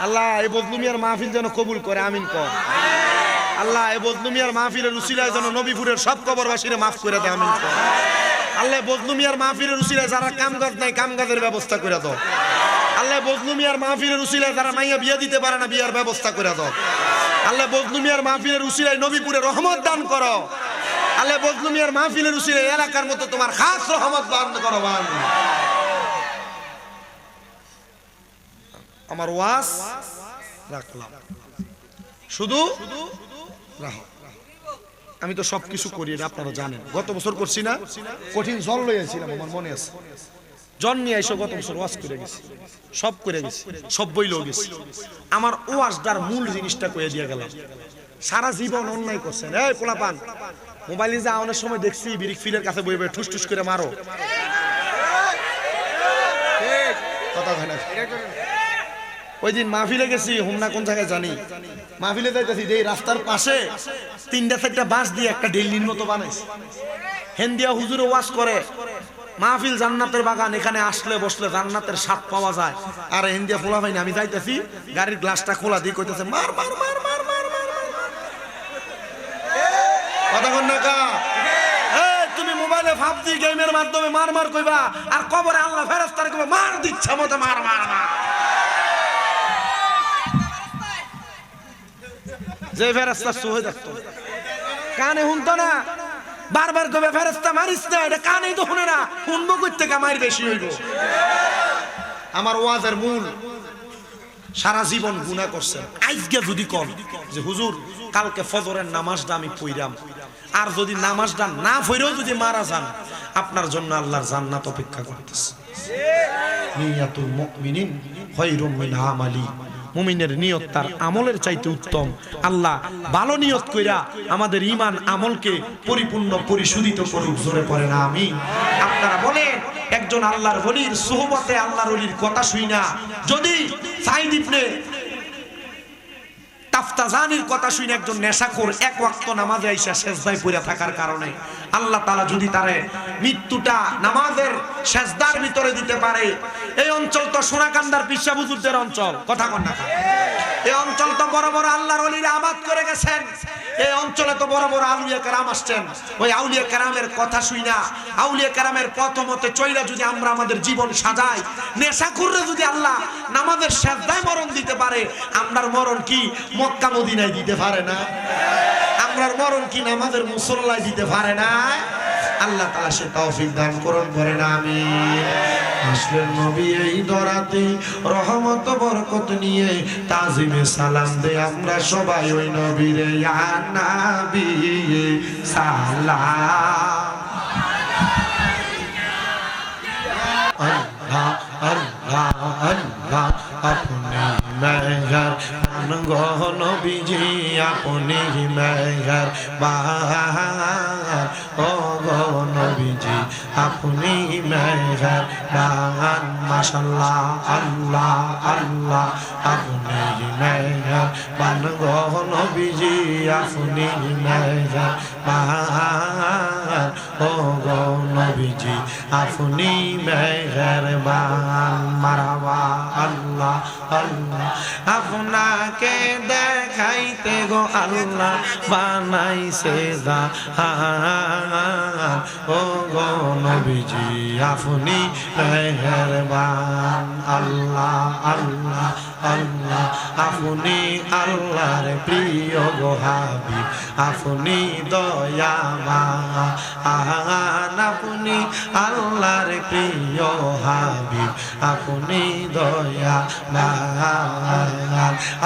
আল্লাহ এই বদলু মিয়ার মাহফিল যেন কবুল করে, আমিন কর। আল্লাহ এই বদলু মিয়ার মাহফিলের উসিলায় যেন নবীপুরের সব কবরবাসীরে মাফ করে দেয়, আমিন কর। আল্লাহ বদলু মিয়ার মাহফিলের উসিলায় যারা কামকাজ নাই কামকাজের ব্যবস্থা করে দাও। আল্লাহ বদলু মিয়ার মাহফিলের উসিলায় যারা মাইয়া বিয়ে দিতে পারে না বিয়ার ব্যবস্থা করে দাও। আল্লাহ বদলু মিয়ার মাহফিলের উসিলায় নবীপুরে রহমত দান করো। আল্লাহ বদলু মিয়ার মাহফিলের উসিলায় এলাকার মতো তোমার খাস রহমত দান করো। আমার ওয়াজ রাখলাম, শুধু রাখো। আমি তো সবকিছু করি, এটা আপনারা জানেন। গত বছর করছি না, কঠিন জল লইয়াছিলাম, আমার মনে আছে। জন নিয়ে এসে গত বছর ওয়াজ করে গেছি, সব করে গেছি, সব বইলেও গেছি। আমার ওয়াজটার মূল জিনিসটা কয়ে দিয়ে গেলাম। সারা জীবন অন্যায় করছেন, এই পোলাপান মোবাইলে যা অনেক সময় দেখছি বিরিক ফিলের কাছে বই বই ঠুস ঠুস করে মারো, কথা হয় না। ওই দিন মাহফিলে গেছি, হোমনা কোন জায়গায় জানি, মাহফিলে যাইতেছি, এই রাস্তার পাশে 3-4টা বাঁশ দিয়ে একটা ডেইলির মতো বানাইছে। হেন্দিয়া হুজুরে ওয়াজ করে, মাহফিল জান্নাতের বাগান, এখানে আসলে বসলে জান্নাতের স্বাদ পাওয়া যায়। আর হেন্দিয়া ফোলা পাইনি, আমি যাইতেছি গাড়ির গ্লাসটা খোলা দিয়ে কইতেছে মার মার মার মার মার মার মার। কথা কন না কা? তুমি মোবাইলে ভাবছি গেমের মাধ্যমে মার মার কইবা, আর কবরে আল্লাহ ফেরেশতারে কইবা মার দিচ্ছা মতো মার মার মার। যে ফেরেশতা সহে দেখতো, কানে শুনতো না, বারবার কবে ফেরেশতা মারিস না, এটা কানেই তো শুনে না, শুনবো কই থেকে মার বেশি হইব। আমার ওয়াজের মূল, সারা জীবন গুনাহ করছেন, আজকে যদি কম যে হুজুর কালকে ফজরের নামাজটা আমি পড়লাম, আর যদি নামাজটা না পড়েও যদি মারা যান, আপনার জন্য আল্লাহর জান্নাত অপেক্ষা করতেছে। নিয়াতুল মুমিনিন খায়রুম মিন আমালি, মুমিনের নিয়ত তার আমলের চাইতে উত্তম। আল্লাহ ভালো নিয়ত কইরা আমাদের ঈমান আমলকে পরিপূর্ণ পরিশোধিত করুক, জোরে পড়ে না আমিন। আপনারা বলেন, একজন আল্লাহর ওলির সুহবতে আল্লাহর ওলির কথা শুই না, যদি সাইদ ইবনে তাফতাজানির কথা শুনে একজন নেশাখোর এক ওয়াক্ত নামাজে আইসা সেজদায় পড়ে থাকার কারণে আল্লাহ তাআলা যদি তারে মৃত্যুটা নামাজের সেজদার ভিতরে দিতে পারে, এই অঞ্চল তো সোনাকান্দার পিসা হুজুরদের অঞ্চল, কথা কন না? এই অঞ্চল তো বড় বড় আল্লাহর ওলিরা আবাদ করে গেছেন, এই অঞ্চলে তো বড় বড় আউলিয়া কেরাম আসছেন। ওই আউলিয়া কেরামের কথা শুই না, আউলিয়া কেরামের পথ মতে চইলা যদি আমরা আমাদের জীবন সাজাই, নেশাখোররে যদি আল্লাহ নামাজের সেজদায় মরণ দিতে পারে, আমরার মরণ কি মক্কা মদিনায় দিতে পারে না? আমরার মরণ কি নামাজের মুসল্লায় দিতে পারে না? আল্লাহ তাআলা সে তৌফিক দান করুন, বলেন আমিন। আসলেন নবী এই দরাতে রহমত বরকত নিয়ে, তাজিমে সালাম দে আমরা সবাই ওই নবীরে, ইয়া নবী সালাম। আল্লাহ আল্লাহ আল্লাহ, আপনি মেহেরবান গো নবীজি, আপনি মেহেরবান ও গো নবীজি, আপনি মেহেরবান। মাশাআল্লাহ আল্লাহ আল্লাহ, আপনি মেহেরবান গো নবীজি, আপনি মেহেরবান ও গো নবীজি, আপনি মেহেরবান। মারহাবা আল্লাহ আল্লাহ, আপনাকে দেখাইতে গো আল্লাহ বানাইছে জাহান, ও গো নবীজি আপনি মেহেরবান। আল্লাহ আল্লাহ আল্লাহ, আপনি আল্লাহর প্রিয় গো হাবিব, আপনি দয়াবান, আপনি আল্লাহর প্রিয় হাবিব, আপনি দয়াবান।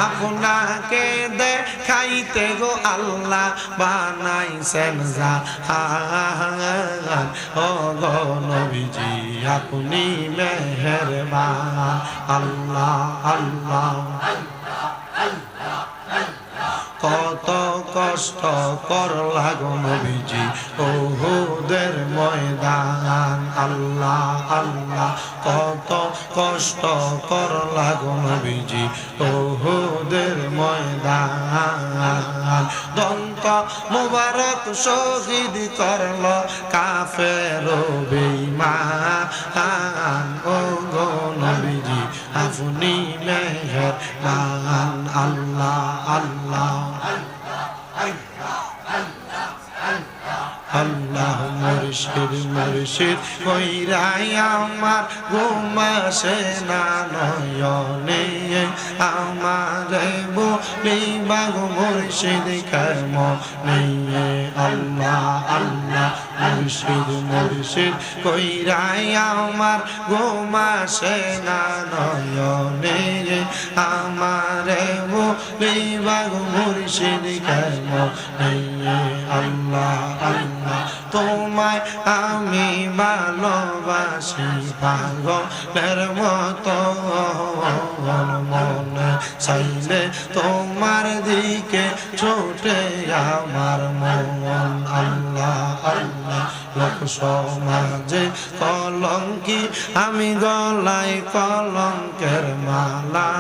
আপনাকে দেখাইতে গো আল্লাহ বানাইছেন জাহান, ও গো নবীজি আপনি মেহেরবান। আল্লাহ আল্লাহ, কত কষ্ট করলা গো নবীজি উহুদের ময়দান। আল্লাহ আল্লাহ, কত কষ্ট করলা গো নবীজি উহুদের ময়দান। দন্ত মুবারক শহীদ করল কাফের বেঈমান, ও গো নবীজি আপনি মেহেরবান। আল্লাহ আল্লাহ আল্লাহ, মুর্শিদ মুর্শিদ কইরাই আমার ঘুম আসে না নয়নে, আমারে বলিবা গো মুর্শিদ কেমনে। আল্লাহ আল্লাহ, মুর্শিদ মুর্শিদ কইরাই আমার ঘুম আসে না নয়নে, আমারে বলিবা গো মুর্শিদ কেমনে। আল্লাহ আল্লাহ, তোমায় আমি ভালোবাসি পাগলের মতো মনে চাইলে তোমার দিকে ছোটে আমার মন আল্লাহ আল্লাহ লোক সমাজে কলঙ্কি আমি গলায় কলঙ্কের মালা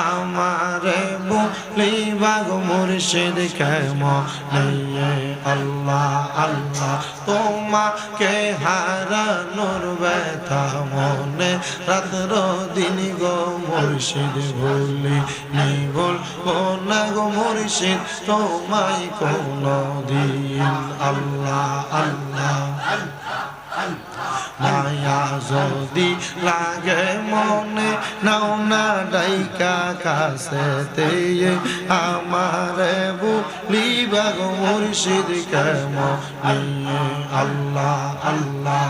আমারে বলিবাগ মুর্শিদ কেমনে আল্লাহ আল্লাহ তোমাকে হারানোর ব্যথা মনে রাত্র দিন গো মুর্শিদ ভুলি নি বলবো না গো মুর্শিদ তোমায় কোনো দিন আল্লাহ আল্লাহ মায়া যদি লাগে মনে নাও না ডাইকা কাছেতে আমারে বলিবা গো মুর্শিদ কেমনে আল্লাহ আল্লাহ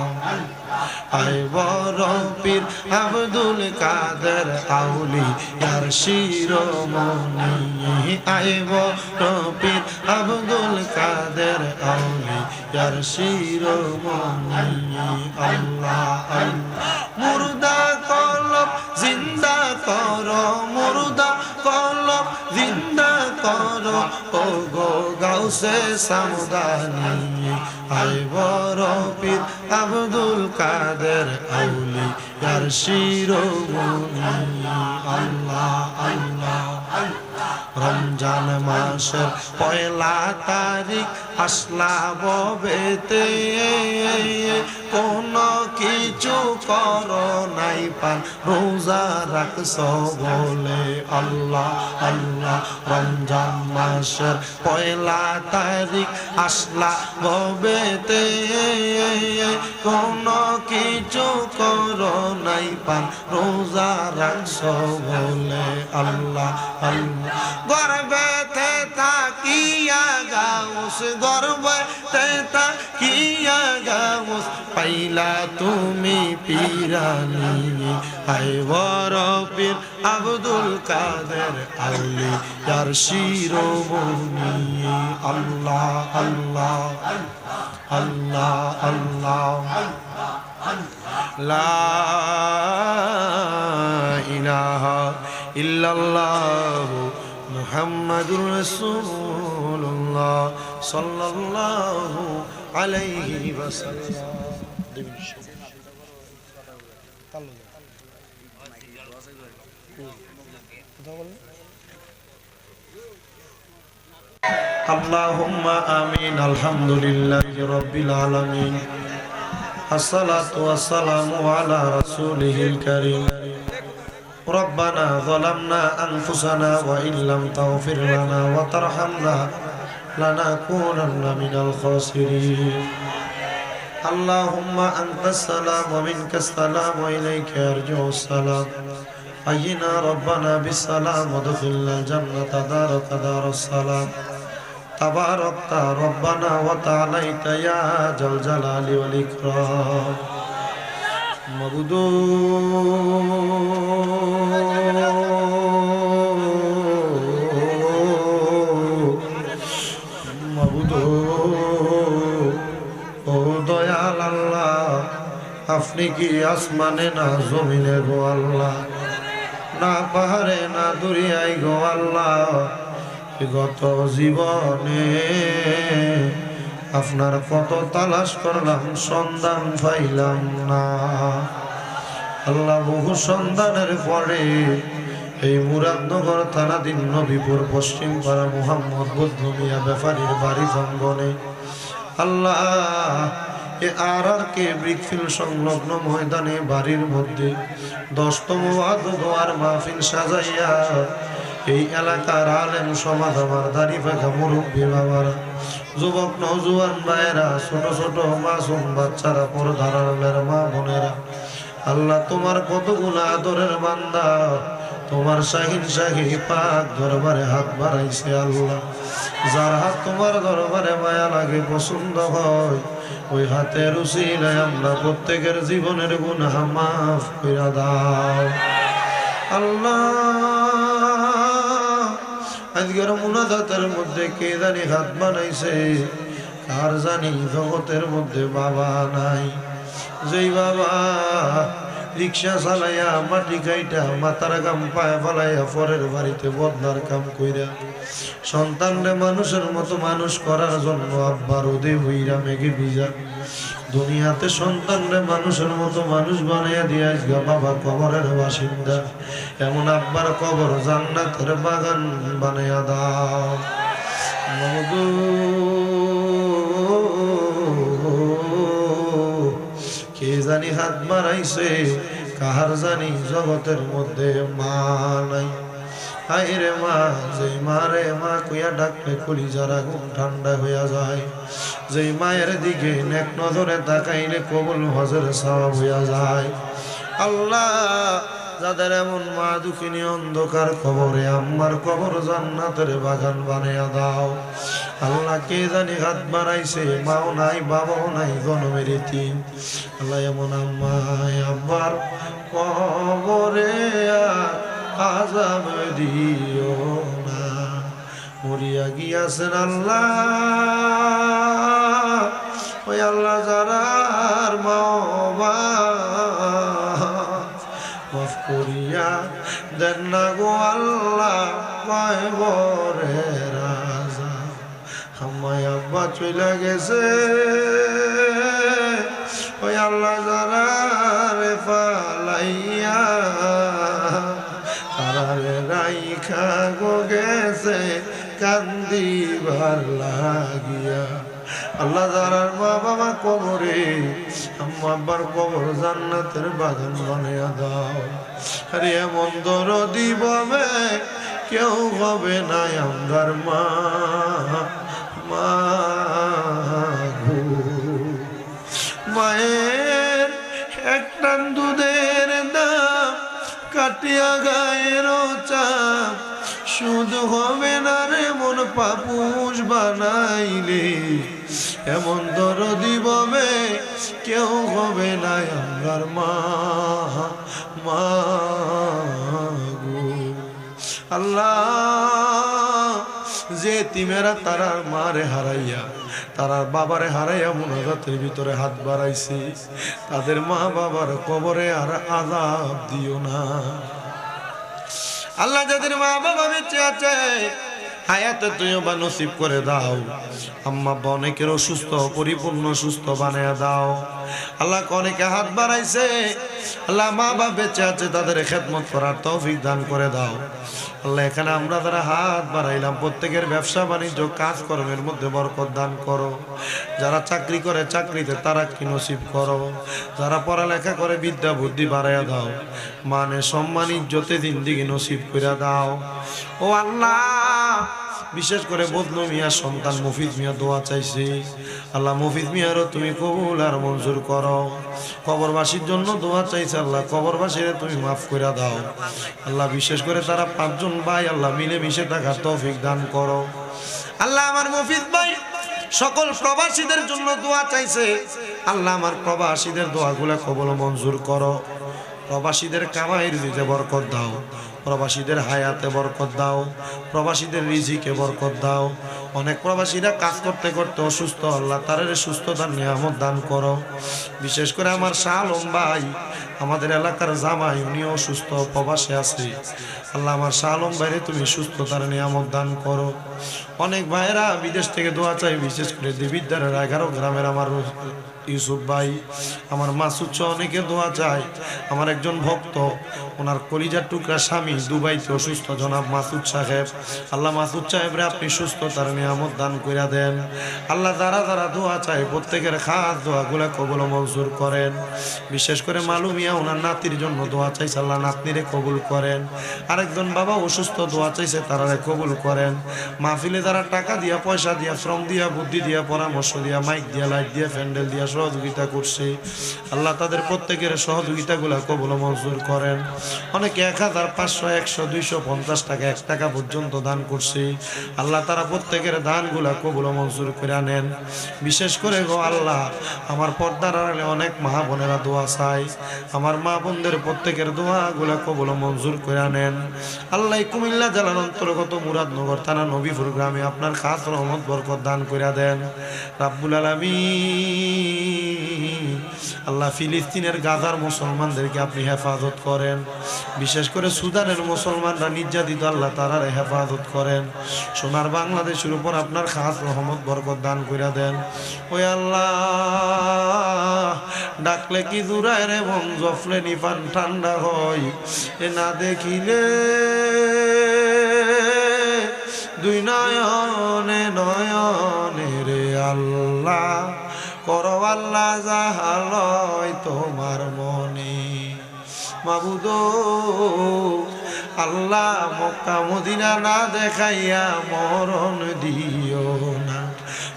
আয় বড় পীর আব্দুল কাদের আউলি ইয়ার শিরোমণি আয় বড় পীর আব্দুল কাদের আউলি ইয়ার শিরোমণি আল্লাহ আল্লাহ মুর্দা কলব জিন্দা করো মুর্দা কলব জিন্দা করো ও গো গাউসে সামদানি আয় বড় পীর আব্দুল কাদের আউলি ইয়ার শিরোমণি আল্লাহ আল্লাহ রমজান মাসের পয়লা তারিখ আসলা ববেতে কোন কিছু করো নাই পান রোজা রাখছ বলে আল্লাহ আল্লাহ রমজান মাসের পয়লা তারিখ আসলা ববেতে কোন কিছু করো নাই পান রোজা রাখছ বলে আল্লাহ আল্লাহ গর্বেতে তাকিয়া গাউস গর্বেতে তাকিয়া গাউস পাইলা তুমি পিরানি আয় বড় পীর আব্দুল কাদের আউলি ইয়ার শিরোমণি আল্লাহ আল্লাহ আল্লাহ আল্লাহ লা ইলাহা ইল্লাল্লাহ মুহাম্মাদুর রাসূলুল্লাহ সাল্লাল্লাহু আলাইহি ওয়াসাল্লাম আল্লাহুম্মা আমিন আলহামদুলিল্লাহি রাব্বিল আলামিন আসসালাতু ওয়াসসালামু আলা রাসূলিহিল কারীম ربنا ظلمنا أنفسنا وإن لم تغفر لنا وترحمنا لنكونن من الخاسرين اللهم أنت السلام ومنك السلام وإليك يرجع السلام حينا ربنا بالسلام وادخلنا الجنة دارك دار السلام تباركت ربنا وتعاليت يا ذا الجلال والإكرام مبدو আপনি কি আসমানে না জমিনে গো আল্লাহ না পাহাড়ে না দরিয়ায় গো আল্লাহ গত জীবনে আপনার কত তালাশ করলাম সন্ধান পাইলাম না আল্লাহ বহু সন্ধানের পরে এই মুরাদনগর থানাধীন নবীপুর পশ্চিম পাড়া মোহাম্মদ বৌদ্ধ মিয়া ব্যাপারীর বাড়ি প্রাঙ্গনে আল্লাহ কে ব্রিকফিল সংলগ্ন ময়দানে বাড়ির মধ্যে 10তম দোয়ার মাহফিল সাজাইয়া এই এলাকার আলেম সমাজ আমার দাড়ি পাখা মুরব্বী বাবারা যুবক নওজোয়ান ভাইয়েরা ছোট ছোট মাসুম বাচ্চারা পরধারালের মা বোনেরা আল্লাহ তোমার কতগুলো আদরের বান্দা তোমার শাহিন শাহী পাক দরবারে হাত বাড়াইছে আল্লাহ যার হাত তোমার দরবারে মায়া লাগে পছন্দ হয় ওই হাতের উসিলায় আমরা প্রত্যেকের জীবনের গুনাহ মাফ করে দাও আল্লাহ আজকের মুনাজাতের মধ্যে কে জানি হাত বানাইছে কার জানি জগতের মধ্যে বাবা নাই যেই বাবা রিক্সা চালাইয়া মাটি খাইটা মাথার গাম পায়ে ফলাইয়া পরের বাড়িতে বদনার কাম কইরা সন্তানরে মানুষের মতো মানুষ করার জন্য আব্বার ওদে হইরা মেঘে ভিজা দুনিয়াতে সন্তানরে মানুষের মতো মানুষ বানাইয়া দিয়া আজকে বাবা কবরের বাসিন্দা। এমন আব্বার কবর জান্নাতের বাগান বানাইয়া দাও। কে জানি হাত বাড়াইছে, কাহার জানি জগতের মধ্যে মা নাই। হায় রে মা, যেই মা রে মা কইয়া ডাকলে কলিজার আগুন ঠান্ডা হইয়া যায়। যেই মায়ের দিকে নেক নজরে তাকাইলে কবুল হজের সওয়াব হইয়া যায়। আল্লাহ, যাদের এমন মা দুঃখিনী অন্ধকার কবরে, আম্মার কবর জান্নাতের বাগান বানাইয়া দাও। আল্লাহ, কে জানি হাত বাড়াইছে, মাও নাই বাবাও নাই, গনমের এতিম। আল্লাহ, এমন আম্মায় আব্বার কবরে আযাব দিও না। মরিয়া গিয়াছেন আল্লাহ, ওই আল্লাহ যারার মা মাফ করিয়া দেন না গো আল্লাহ, কবরে রাজা। আমায় আব্বা চলে গেছে, ওই আল্লাহ যারারে ফালাইয়া তারারে রাইখা গো গেছে কান্দিবার লাগিয়া। আল্লাহ যারার মা বাবা কবরে, আম্মা আব্বার কবর জান্নাতের বাগান বানাইয়া দাও। আরে এমন দরদি ভাবে কেউ হবে না আমরার মা। মা গো, মায়ের এক টান দুধের দাম কাটিয়া গায়ের চাপ, শুধু হবে না রে মন পাপুষ বানাইলে। এমন দরদি ভাবে কেউ হবে না আমরার মা। মা গো, আল্লাহ, যে তিমেরা তারার মারে হারাইয়া, তারার বাবারে হারাইয়া মুনাজাতের ভিতরে হাত বাড়াইছে, তাদের মা বাবার কবরে আর আযাব দিও না। আল্লাহ, যাদের মা বাবা বেঁচে আছে হায়াতে তুইও বা নসিব করে দাও। আম্মা আব্বা অনেকের অসুস্থ, পরিপূর্ণ সুস্থ বানায়া দাও। আল্লাহ, অনেকে হাত বাড়াইছে, আল্লাহ মা বাবা বেঁচে আছে তাদের খেদমত করার তৌফিক দান করে দাও। আল্লাহ, এখানে আমরা যারা হাত বাড়াইলাম প্রত্যেকের ব্যবসা বাণিজ্য কাজ কর্মের মধ্যে বরকত দান করো। যারা চাকরি করে চাকরিতে তারা কি নসিব করো। যারা পড়ালেখা করে বিদ্যা বুদ্ধি বাড়াইয়া দাও। মানে সম্মান ইজ্জতে জিন্দেগি নসিব করে দাও। ও আল্লাহ, বিশেষ করে বদলু মিয়ার সন্তান মফিজ মিয়া দোয়া চাইছে। আল্লাহ, মফিজ মিয়ারও তুমি কবুল আর মঞ্জুর করো। কবরবাসীর জন্য দোয়া চাইছে, আল্লাহ কবরবাসীরে তুমি মাফ করে দাও। আল্লাহ, বিশেষ করে তারা 5 জন ভাই, আল্লাহ মিলে মিশে থাকার তৌফিক দান করো। আল্লাহ, আমার মফিজ ভাই সকল প্রবাসীদের জন্য দোয়া চাইছে। আল্লাহ, আমার প্রবাসীদের দোয়াগুলো কবুল মঞ্জুর করো। প্রবাসীদের কামাইয়ের দিতে বরকত দাও, প্রবাসীদের হায়াতে বরকত দাও, প্রবাসীদের রিজিকে বরকত দাও। অনেক প্রবাসীরা কাজ করতে করতে অসুস্থ, আল্লাহ তাদের সুস্থতার নিয়ামত দান করো। বিশেষ করে আমার শাহ আলম ভাই, আমাদের এলাকার জামাই, উনিও অসুস্থ, প্রবাসে আছে। আল্লাহ, আমার শাহ আলম ভাইরে তুমি সুস্থতার নিয়ামত দান করো। অনেক ভাইয়েরা বিদেশ থেকে দোয়া চাই, বিশেষ করে দেবিদ্বারের 11 গ্রামের আমার ইউসুফ ভাই, আমার মাসুদ সহ অনেকে দোয়া চায়। আমার একজন ভক্ত, ওনার কলিজার টুকরা স্বামী দুবাইতে অসুস্থ, জনাব মাসুদ সাহেব। আল্লাহ, মাসুদ সাহেবরে আপনি সুস্থতার নিয়ামত দান করে দেন। আল্লাহ, যারা যারা দোয়া চায় প্রত্যেকের খাস দোয়াগুলা কবুল মঞ্জুর করেন। বিশেষ করে মালুমিয়া ওনার নাতির জন্য দোয়া চাইছে, আল্লাহ নাতনিরে কবুল করেন। আরেকজন বাবা অসুস্থ, দোয়া চাইছে, তারারে কবুল করেন। মাহফিলে যারা টাকা দিয়া, পয়সা দিয়া, শ্রম দিয়া, বুদ্ধি দিয়া, পরামর্শ দিয়া, মাইক দিয়া, লাইট দিয়া, প্যান্ডেল দিয়া সহযোগিতা করছে, আল্লাহ তাদের প্রত্যেকের সহযোগিতাগুলা কবুল মঞ্জুর করেন। অনেকে 1000, 500, 100, 250 টাকা, 1 টাকা পর্যন্ত দান করছে। আল্লাহ, তারা প্রত্যেকের প্রত্যেকের দানগুলা কবুল ও মঞ্জুর করে নেন। বিশেষ করে গো আল্লাহ, আমার পর্দার আড়ালে অনেক মা বোনেরা দোয়া চাই, আমার মা বোনদের প্রত্যেকের দোয়াগুলা কবুল ও মঞ্জুর করে নেন। আল্লাহ কুমিল্লা জেলার অন্তর্গত মুরাদনগর থানা নবীপুর গ্রামে আপনার খাস রহমত বরকত দান করে দেন রাব্বুল আলামিন। আল্লাহ ফিলিস্তিনের গাজার মুসলমানদেরকে আপনি হেফাজত করেন, বিশেষ করে সুদানের মুসলমানরা নির্যাতিত, আল্লাহ তারারে হেফাজত করেন। সোনার বাংলাদেশের উপর আপনার খাস রহমত বরকত দান করে দেন। ওই আল্লাহ, ডাকলে কি জুড়ায় রে মন, জফলে নিপান ঠান্ডা হয়, এ না দেখিলে দুই নয়নে নয়নে রে আল্লাহ, করো আল্লাহ যাহালয় তোমার মনে। মাবুদ আল্লাহ, মক্কা মদিনা না দেখাইয়া মরণ দিও না,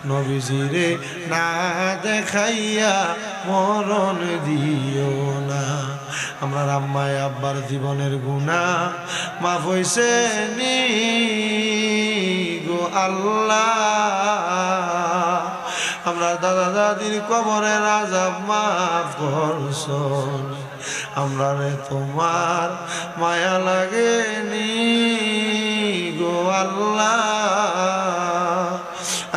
নবীজিরে না দেখাইয়া মরণ দিও না। আমরা আম্মায় আব্বার জীবনের গুনাহ মাফ হইছে নি গো আল্লাহ, আমরা দাদা দাদির কবরের আযাব মাফ করছন, আমরা রে তোমার মায়া লাগেনি গো আল্লাহ।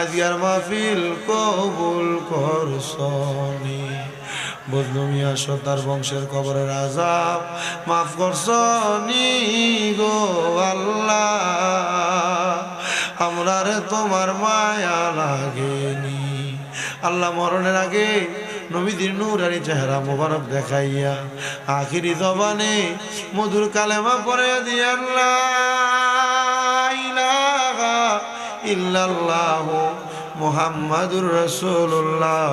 আজকের মাহফিল কবুল করছনি, বজলু মিয়া সর্দার বংশের কবরের আযাব মাফ করছনি গো আল্লাহ, আমরা রে তোমার মায়া লাগেনি। আল্লাহ, মরণের আগে নবীদের নূরানি চেহারা মোবারক দেখাইয়া আখিরি জবানে মধুর কালেমা পড়ে দিয়া লা ইলাহা ইল্লাল্লাহু মুহাম্মাদুর রাসূলুল্লাহ।